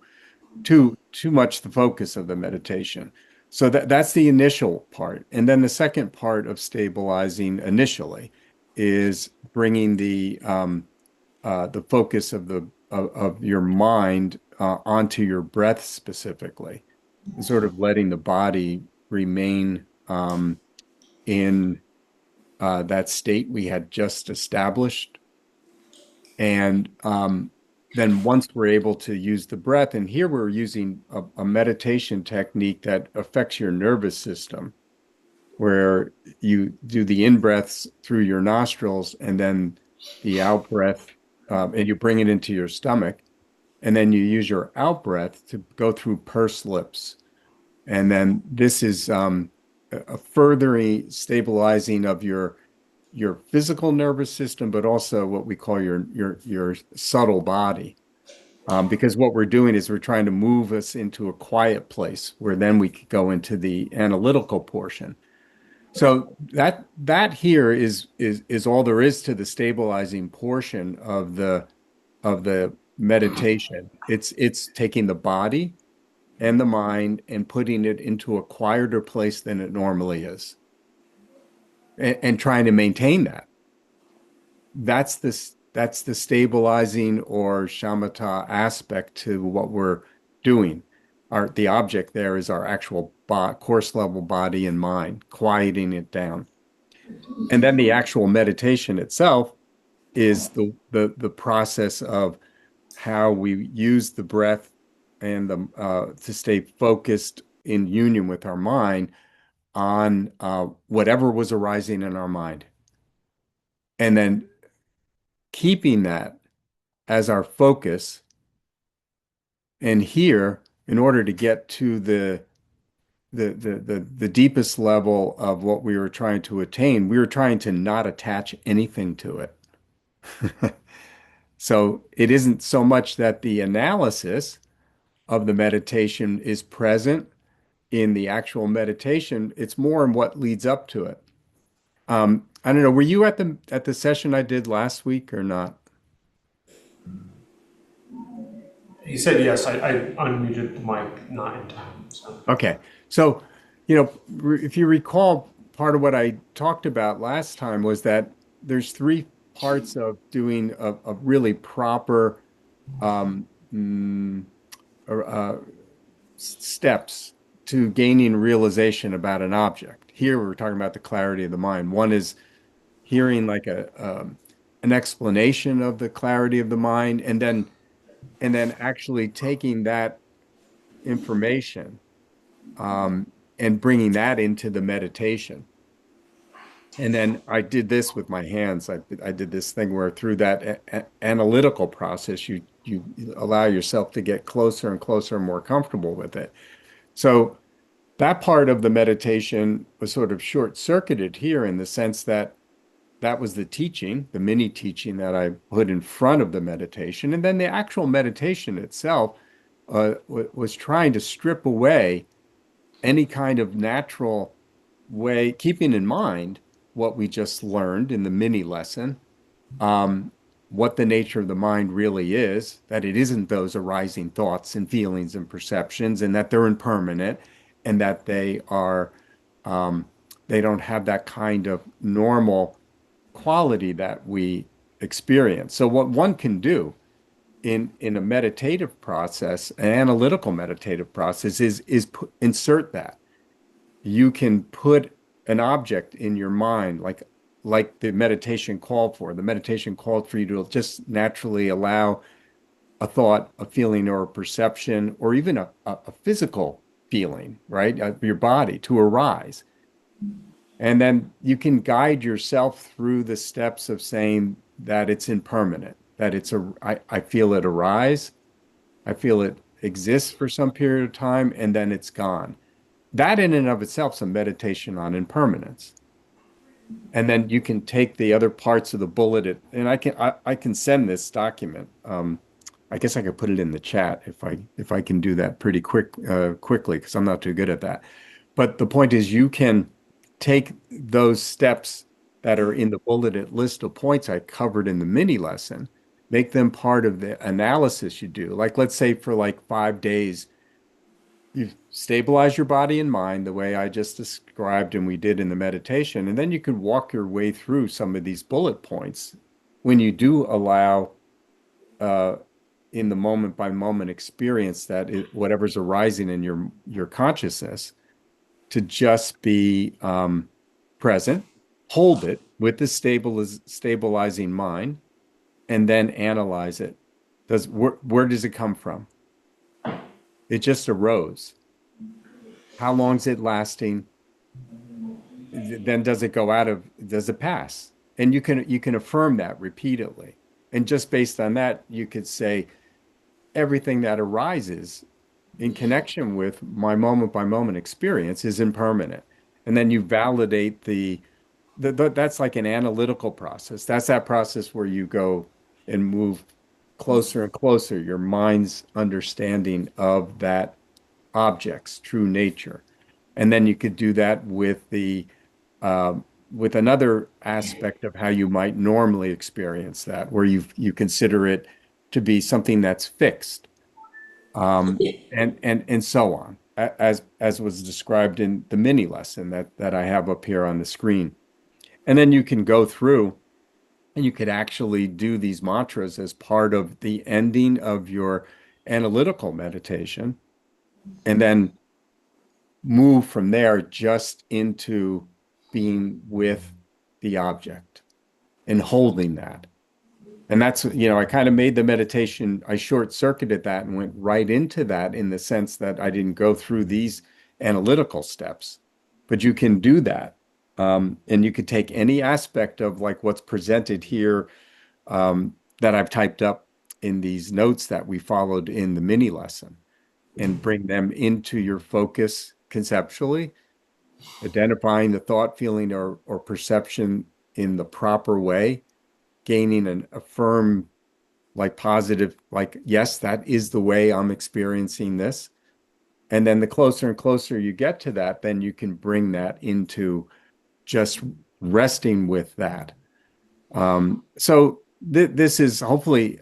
much the focus of the meditation. So that's the initial part. And then the second part of stabilizing initially is bringing the focus of your mind onto your breath specifically, and sort of letting the body remain in that state we had just established. And then once we're able to use the breath, and here we're using a meditation technique that affects your nervous system, where you do the in breaths through your nostrils and then the out breath, and you bring it into your stomach. And then you use your out breath to go through pursed lips. And then this is a furthering stabilizing of your physical nervous system, but also what we call your subtle body. Because what we're doing is we're trying to move us into a quiet place where then we could go into the analytical portion. So that here is all there is to the stabilizing portion of the meditation. It's taking the body and the mind and putting it into a quieter place than it normally is, and trying to maintain that. That's the stabilizing or shamatha aspect to what we're doing. The object there is our actual course level body and mind, quieting it down. And then the actual meditation itself is the process of how we use the breath and the to stay focused in union with our mind on whatever was arising in our mind, and then keeping that as our focus. And here, in order to get to the deepest level of what we were trying to attain, we were trying to not attach anything to it. So it isn't so much that the analysis of the meditation is present in the actual meditation, it's more in what leads up to it. I don't know, were you at the session I did last week or not? He said yes. I unmuted the mic, not in time. So Okay. So, if you recall, part of what I talked about last time was that there's three parts of doing a really proper um, mm, uh, steps to gaining realization about an object. Here we're talking about the clarity of the mind. One is hearing like an explanation of the clarity of the mind, and then actually taking that information and bringing that into the meditation. And then I did this with my hands. I did this thing where through that analytical process, you allow yourself to get closer and closer and more comfortable with it. So that part of the meditation was sort of short-circuited here in the sense that that was the teaching, the mini teaching that I put in front of the meditation. And then the actual meditation itself was trying to strip away any kind of natural way, keeping in mind what we just learned in the mini lesson, um, what the nature of the mind really is, that it isn't those arising thoughts and feelings and perceptions, and that they're impermanent, and that um, they don't have that kind of normal quality that we experience. So what one can do in a meditative process, an analytical meditative process, is insert that. You can put an object in your mind, like the meditation called for. The meditation called for you to just naturally allow a thought, a feeling, or a perception, or even a physical feeling, right, your body to arise. And then you can guide yourself through the steps of saying that it's impermanent, that I feel it arise, I feel it exists for some period of time, and then it's gone. That in and of itself is a meditation on impermanence. And then you can take the other parts of the bullet, and I can send this document. I guess I could put it in the chat if I can do that pretty quickly because I'm not too good at that. But the point is, you can take those steps that are in the bulleted list of points I covered in the mini lesson, make them part of the analysis you do. Like, let's say for like 5 days, you stabilize your body and mind the way I just described and we did in the meditation. And then you can walk your way through some of these bullet points when you do allow uh, in the moment by moment experience whatever's arising in your consciousness to just be present, hold it with the stabilizing mind, and then analyze it. Where does it come from? It just arose. How long is it lasting? Then does it pass? And you can affirm that repeatedly. And just based on that, you could say everything that arises in connection with my moment by moment experience is impermanent. And then you validate that's like an analytical process. That's that process where you go and move closer and closer, your mind's understanding of that object's true nature. And then you could do that uh, with another aspect of how you might normally experience that, where you consider it to be something that's fixed, and so on, as was described in the mini lesson that I have up here on the screen. And then you can go through and you could actually do these mantras as part of the ending of your analytical meditation, and then move from there just into being with the object and holding that. And that's, I kind of made the meditation, I short circuited that and went right into that in the sense that I didn't go through these analytical steps. But you can do that. And you could take any aspect of like what's presented here, that I've typed up in these notes that we followed in the mini lesson, and bring them into your focus conceptually, identifying the thought, feeling, or perception in the proper way, gaining a firm, like positive, like, yes, that is the way I'm experiencing this. And then the closer and closer you get to that, then you can bring that into just resting with that. So this is hopefully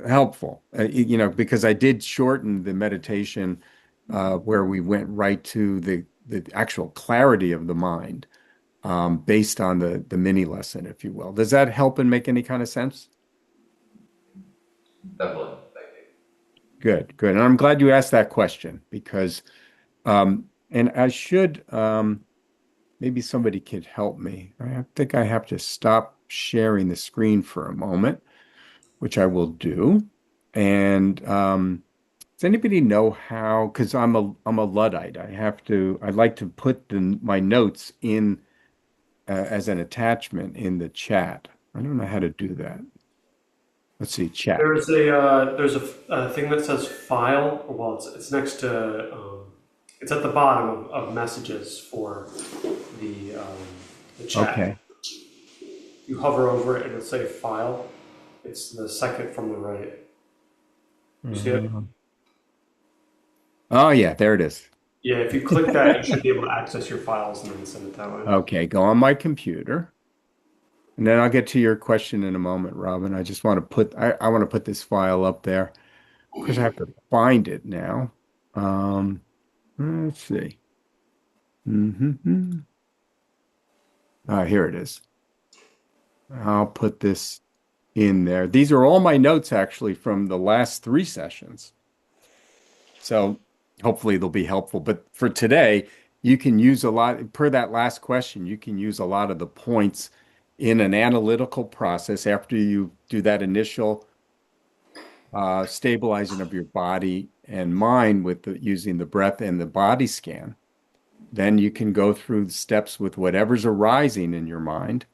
helpful, because I did shorten the meditation where we went right to the actual clarity of the mind, based on the mini lesson, if you will. Does that help and make any kind of sense? Definitely, thank you. Good, good. And I'm glad you asked that question because, and I should, maybe somebody could help me. I think I have to stop sharing the screen for a moment, which I will do. And does anybody know how? Because I'm a Luddite. I'd like to put my notes in as an attachment in the chat. I don't know how to do that. Let's see, chat. There's a thing that says file. Well, it's next to it's at the bottom of messages for the chat. Okay. You hover over it and it'll say file. It's the second from the right. You see it? Mhm. Oh yeah, there it is. Yeah, if you click that, you should be able to access your files and then send it that way. Okay, go on my computer. And then I'll get to your question in a moment, Robin. I just want to I want to put this file up there. Of course, I have to find it now. Um, let's see. Here it is. I'll put this in there. These are all my notes actually from the last three sessions. So hopefully they'll be helpful. But for today, you can use a lot, per that last question, you can use a lot of the points in an analytical process after you do that initial stabilizing of your body and mind with using the breath and the body scan. Then you can go through the steps with whatever's arising in your mind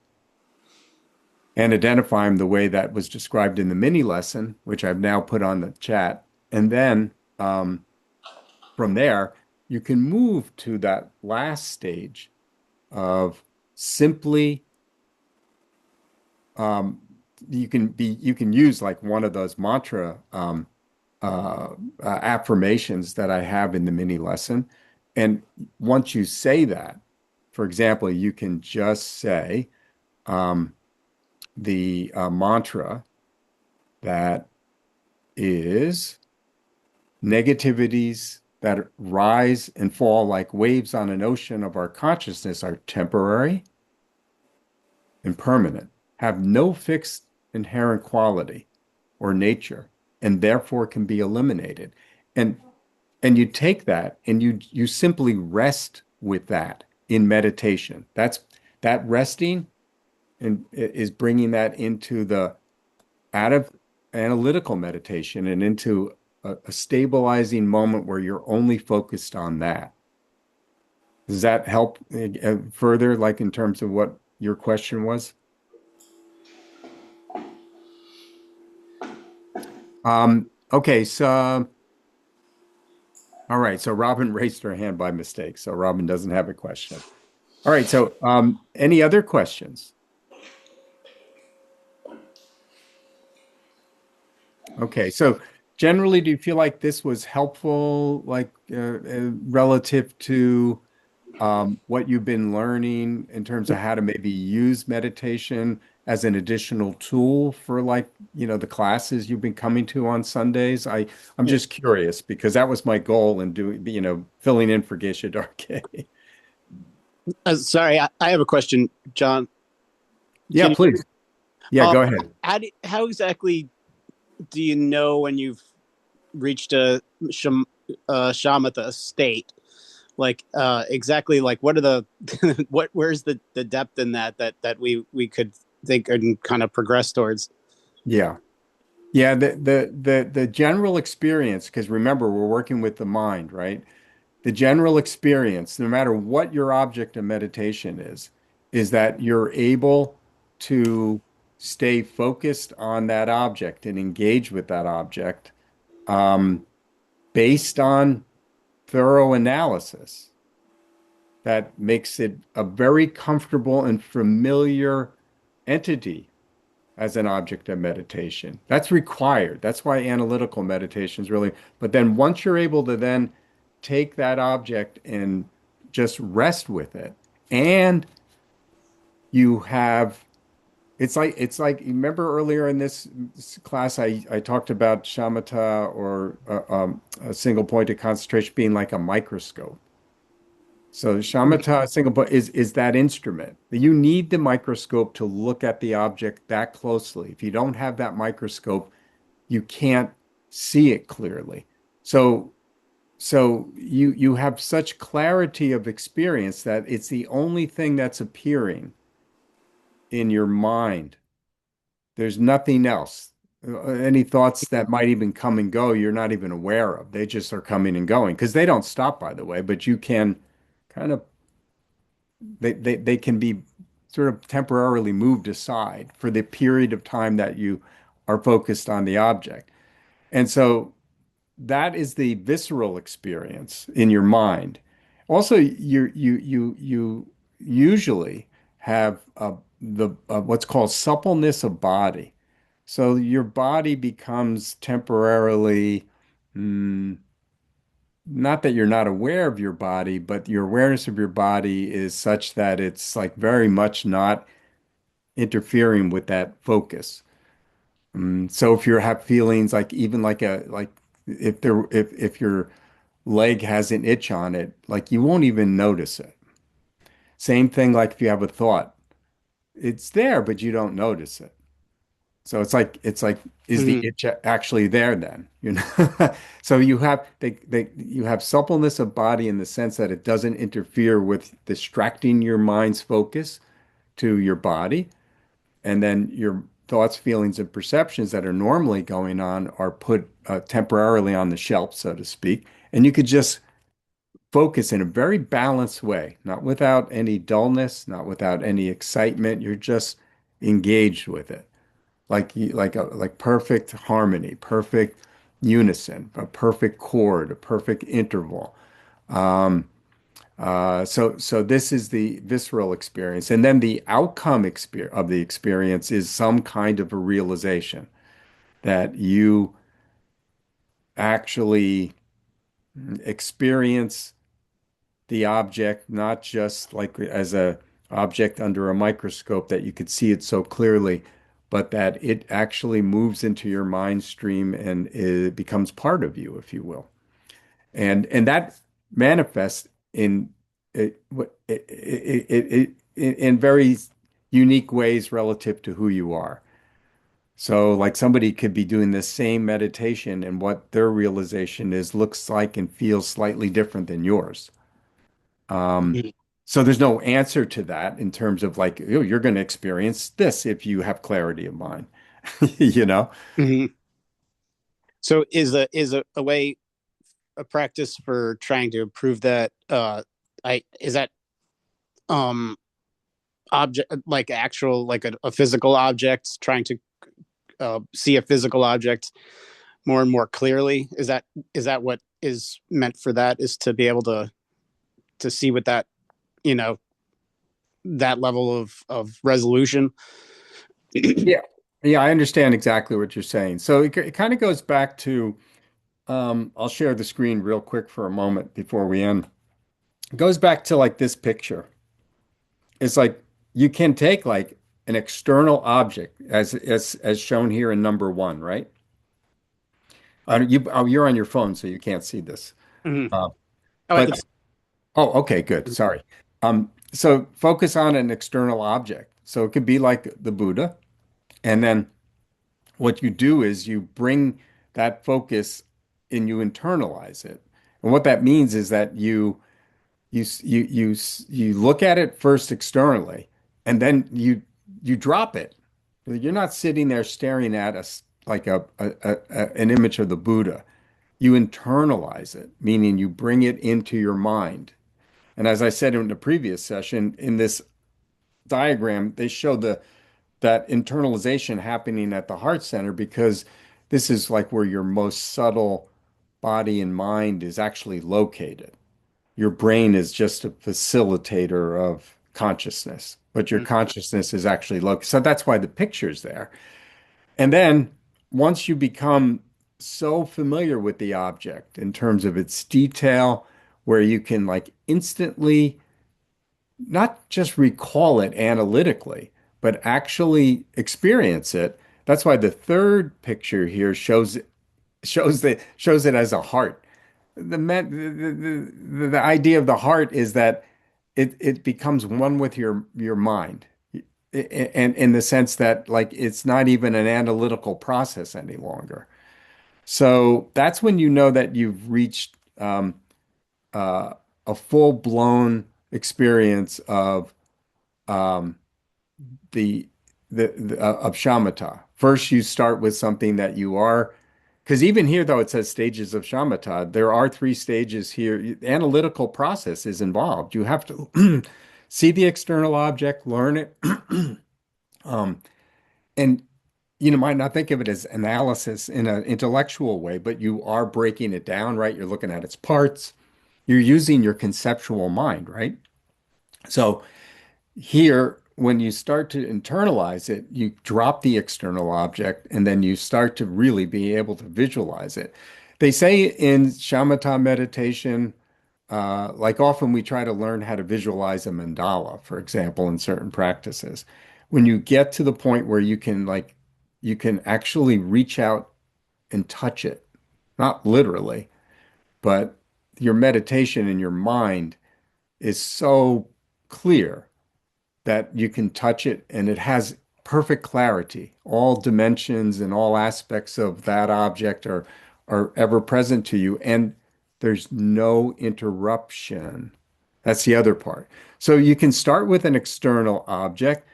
and identify them the way that was described in the mini lesson, which I've now put on the chat. And then from there, you can move to that last stage of simply um, you can use like one of those mantra affirmations that I have in the mini lesson. And once you say that, for example, you can just say um, the mantra that is negativities that rise and fall like waves on an ocean of our consciousness are temporary and permanent, have no fixed inherent quality or nature, and therefore can be eliminated. And and you take that and you simply rest with that in meditation. That resting and is bringing that into the out of analytical meditation and into a stabilizing moment where you're only focused on that. Does that help further, like in terms of what your question was? Okay, so all right, so Robin raised her hand by mistake, so Robin doesn't have a question. All right, so any other questions? Okay, so generally, do you feel like this was helpful, like relative to what you've been learning in terms of how to maybe use meditation as an additional tool for like, the classes you've been coming to on Sundays? I'm Yeah. just curious because that was my goal in doing, filling in for Geisha Darke. Sorry, I have a question, John. Yeah, Can you hear me? please. Yeah, Um, go ahead. how exactly do you know when you've reached a shamatha state? Like, exactly, like what are the where's the depth in that we could think and kind of progress towards? Yeah. Yeah, the general experience, because remember, we're working with the mind, right? The general experience, no matter what your object of meditation is that you're able to stay focused on that object and engage with that object um, based on thorough analysis that makes it a very comfortable and familiar entity as an object of meditation. That's required. That's why analytical meditation is really, but then once you're able to then take that object and just rest with it, and you have, it's like, remember earlier in this class, I talked about shamatha or a single point of concentration being like a microscope. So shamatha single point is that instrument. You need the microscope to look at the object that closely. If you don't have that microscope, you can't see it clearly. So you have such clarity of experience that it's the only thing that's appearing in your mind. There's nothing else. Any thoughts that might even come and go, you're not even aware of. They just are coming and going because they don't stop, by the way, but you can kind of they can be sort of temporarily moved aside for the period of time that you are focused on the object. And so that is the visceral experience in your mind. Also, you usually have the what's called suppleness of body. So your body becomes temporarily, mm, not that you're not aware of your body, but your awareness of your body is such that it's like very much not interfering with that focus. So if you have feelings like even like if your leg has an itch on it, like you won't even notice it. Same thing like if you have a thought, it's there, but you don't notice it. So it's like is the Mhm. itch actually there then? So you have suppleness of body in the sense that it doesn't interfere with distracting your mind's focus to your body, and then your thoughts, feelings, and perceptions that are normally going on are put temporarily on the shelf, so to speak, and you could just focus in a very balanced way, not without any dullness, not without any excitement. You're just engaged with it like perfect harmony, perfect unison, a perfect chord, a perfect interval. So this is the visceral experience, and then the outcome of the experience is some kind of a realization that you actually experience the object not just like as a object under a microscope that you could see it so clearly, but that it actually moves into your mind stream and it becomes part of you, if you will. And that manifests in in very unique ways relative to who you are. So, like somebody could be doing this same meditation, and what their realization is looks like and feels slightly different than yours. Um, Mhm. so there's no answer to that in terms of like, oh, you're going to experience this if you have clarity of mind, you know? Mhm. So is a way a practice for trying to improve that I is that um object like actual like a physical object trying to see a physical object more and more clearly, is that what is meant for that, is to be able to see with that, you know, that level of resolution. Yeah. Yeah, I understand exactly what you're saying. So it kind of goes back to, I'll share the screen real quick for a moment before we end. It goes back to like this picture. It's like you can take like an external object as shown here in number one, right? You're on your phone, so you can't see this. Mhm. Uh, Oh, I but can see. Oh, okay, good. Sorry. So focus on an external object. So it could be like the Buddha, and then what you do is you bring that focus and you internalize it. And what that means is that you look at it first externally, and then you drop it. You're not sitting there staring at us like an image of the Buddha. You internalize it, meaning you bring it into your mind. And as I said in the previous session, in this diagram, they show that internalization happening at the heart center because this is like where your most subtle body and mind is actually located. Your brain is just a facilitator of consciousness, but your consciousness is actually located. So that's why the picture's there. And then once you become so familiar with the object in terms of its detail, where you can like instantly not just recall it analytically, but actually experience it. That's why the third picture here shows it as a heart. The idea of the heart is that it becomes one with your mind, and in the sense that like it's not even an analytical process any longer. So that's when you know that you've reached uh, a full-blown experience of um, the of shamatha. First, you start with something that you are, because even here, though it says stages of shamatha, there are three stages here. Analytical process is involved. You have to see the external object, learn it, um, and you might not think of it as analysis in an intellectual way, but you are breaking it down, right? You're looking at its parts. You're using your conceptual mind, right? So here, when you start to internalize it, you drop the external object and then you start to really be able to visualize it. They say in shamatha meditation, like often we try to learn how to visualize a mandala, for example, in certain practices. When you get to the point where you can actually reach out and touch it, not literally, but your meditation in your mind is so clear that you can touch it and it has perfect clarity. All dimensions and all aspects of that object are ever present to you, and there's no interruption. That's the other part. So you can start with an external object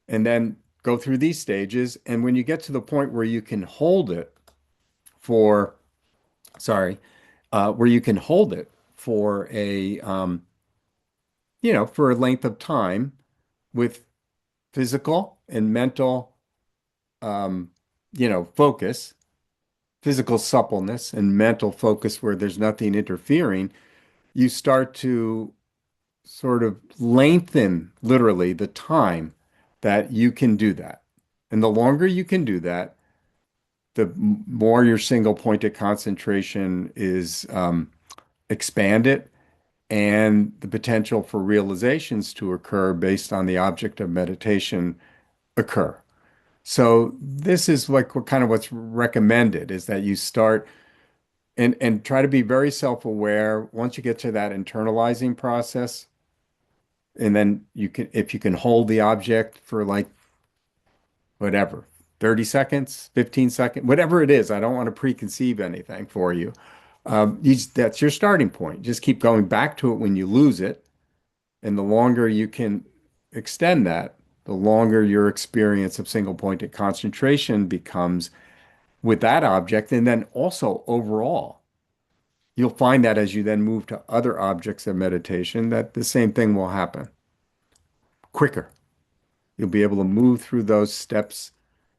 and then go through these stages. And when you get to the point where you can hold it for, sorry, where you can hold it for for a length of time with physical and mental, um, focus, physical suppleness and mental focus where there's nothing interfering, you start to sort of lengthen literally the time that you can do that. And the longer you can do that, the more your single pointed concentration is expanded and the potential for realizations to occur based on the object of meditation occur. So this is like what kind of what's recommended is that you start and try to be very self-aware once you get to that internalizing process. And then you can, if you can hold the object for like whatever, 30 seconds, 15 seconds, whatever it is. I don't want to preconceive anything for you. That's your starting point. Just keep going back to it when you lose it. And the longer you can extend that, the longer your experience of single pointed concentration becomes with that object. And then also overall, you'll find that as you then move to other objects of meditation, that the same thing will happen quicker. You'll be able to move through those steps.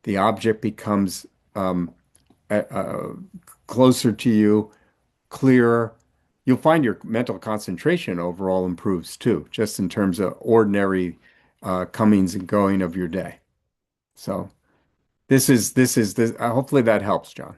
The object becomes um, uh, closer to you, clearer. You'll find your mental concentration overall improves too, just in terms of ordinary comings and going of your day. So this. Hopefully that helps, John.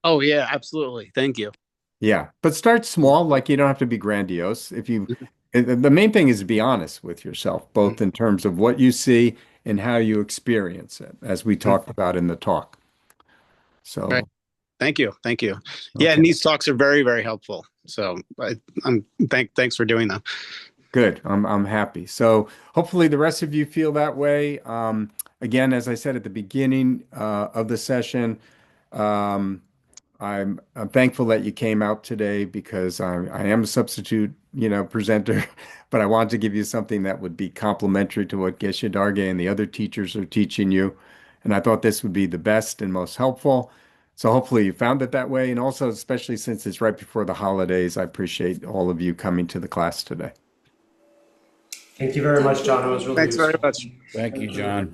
Oh yeah, absolutely. Thank you. Yeah, but start small. Like you don't have to be grandiose. If you, the main thing is to be honest with yourself, both in terms of what you see and how you experience it, as we talked about in the talk. Right. So, Thank you. Thank you. Yeah, okay. and these talks are very, very helpful. So thanks for doing them. Good. I'm happy. So hopefully the rest of you feel that way. Again, as I said at the beginning of the session, um, I'm thankful that you came out today because I am a substitute, presenter, but I wanted to give you something that would be complementary to what Geshe Darge and the other teachers are teaching you. And I thought this would be the best and most helpful. So hopefully you found it that way. And also, especially since it's right before the holidays, I appreciate all of you coming to the class today. Thank you very much, John. It was really Thanks very useful. much. Thank you, John.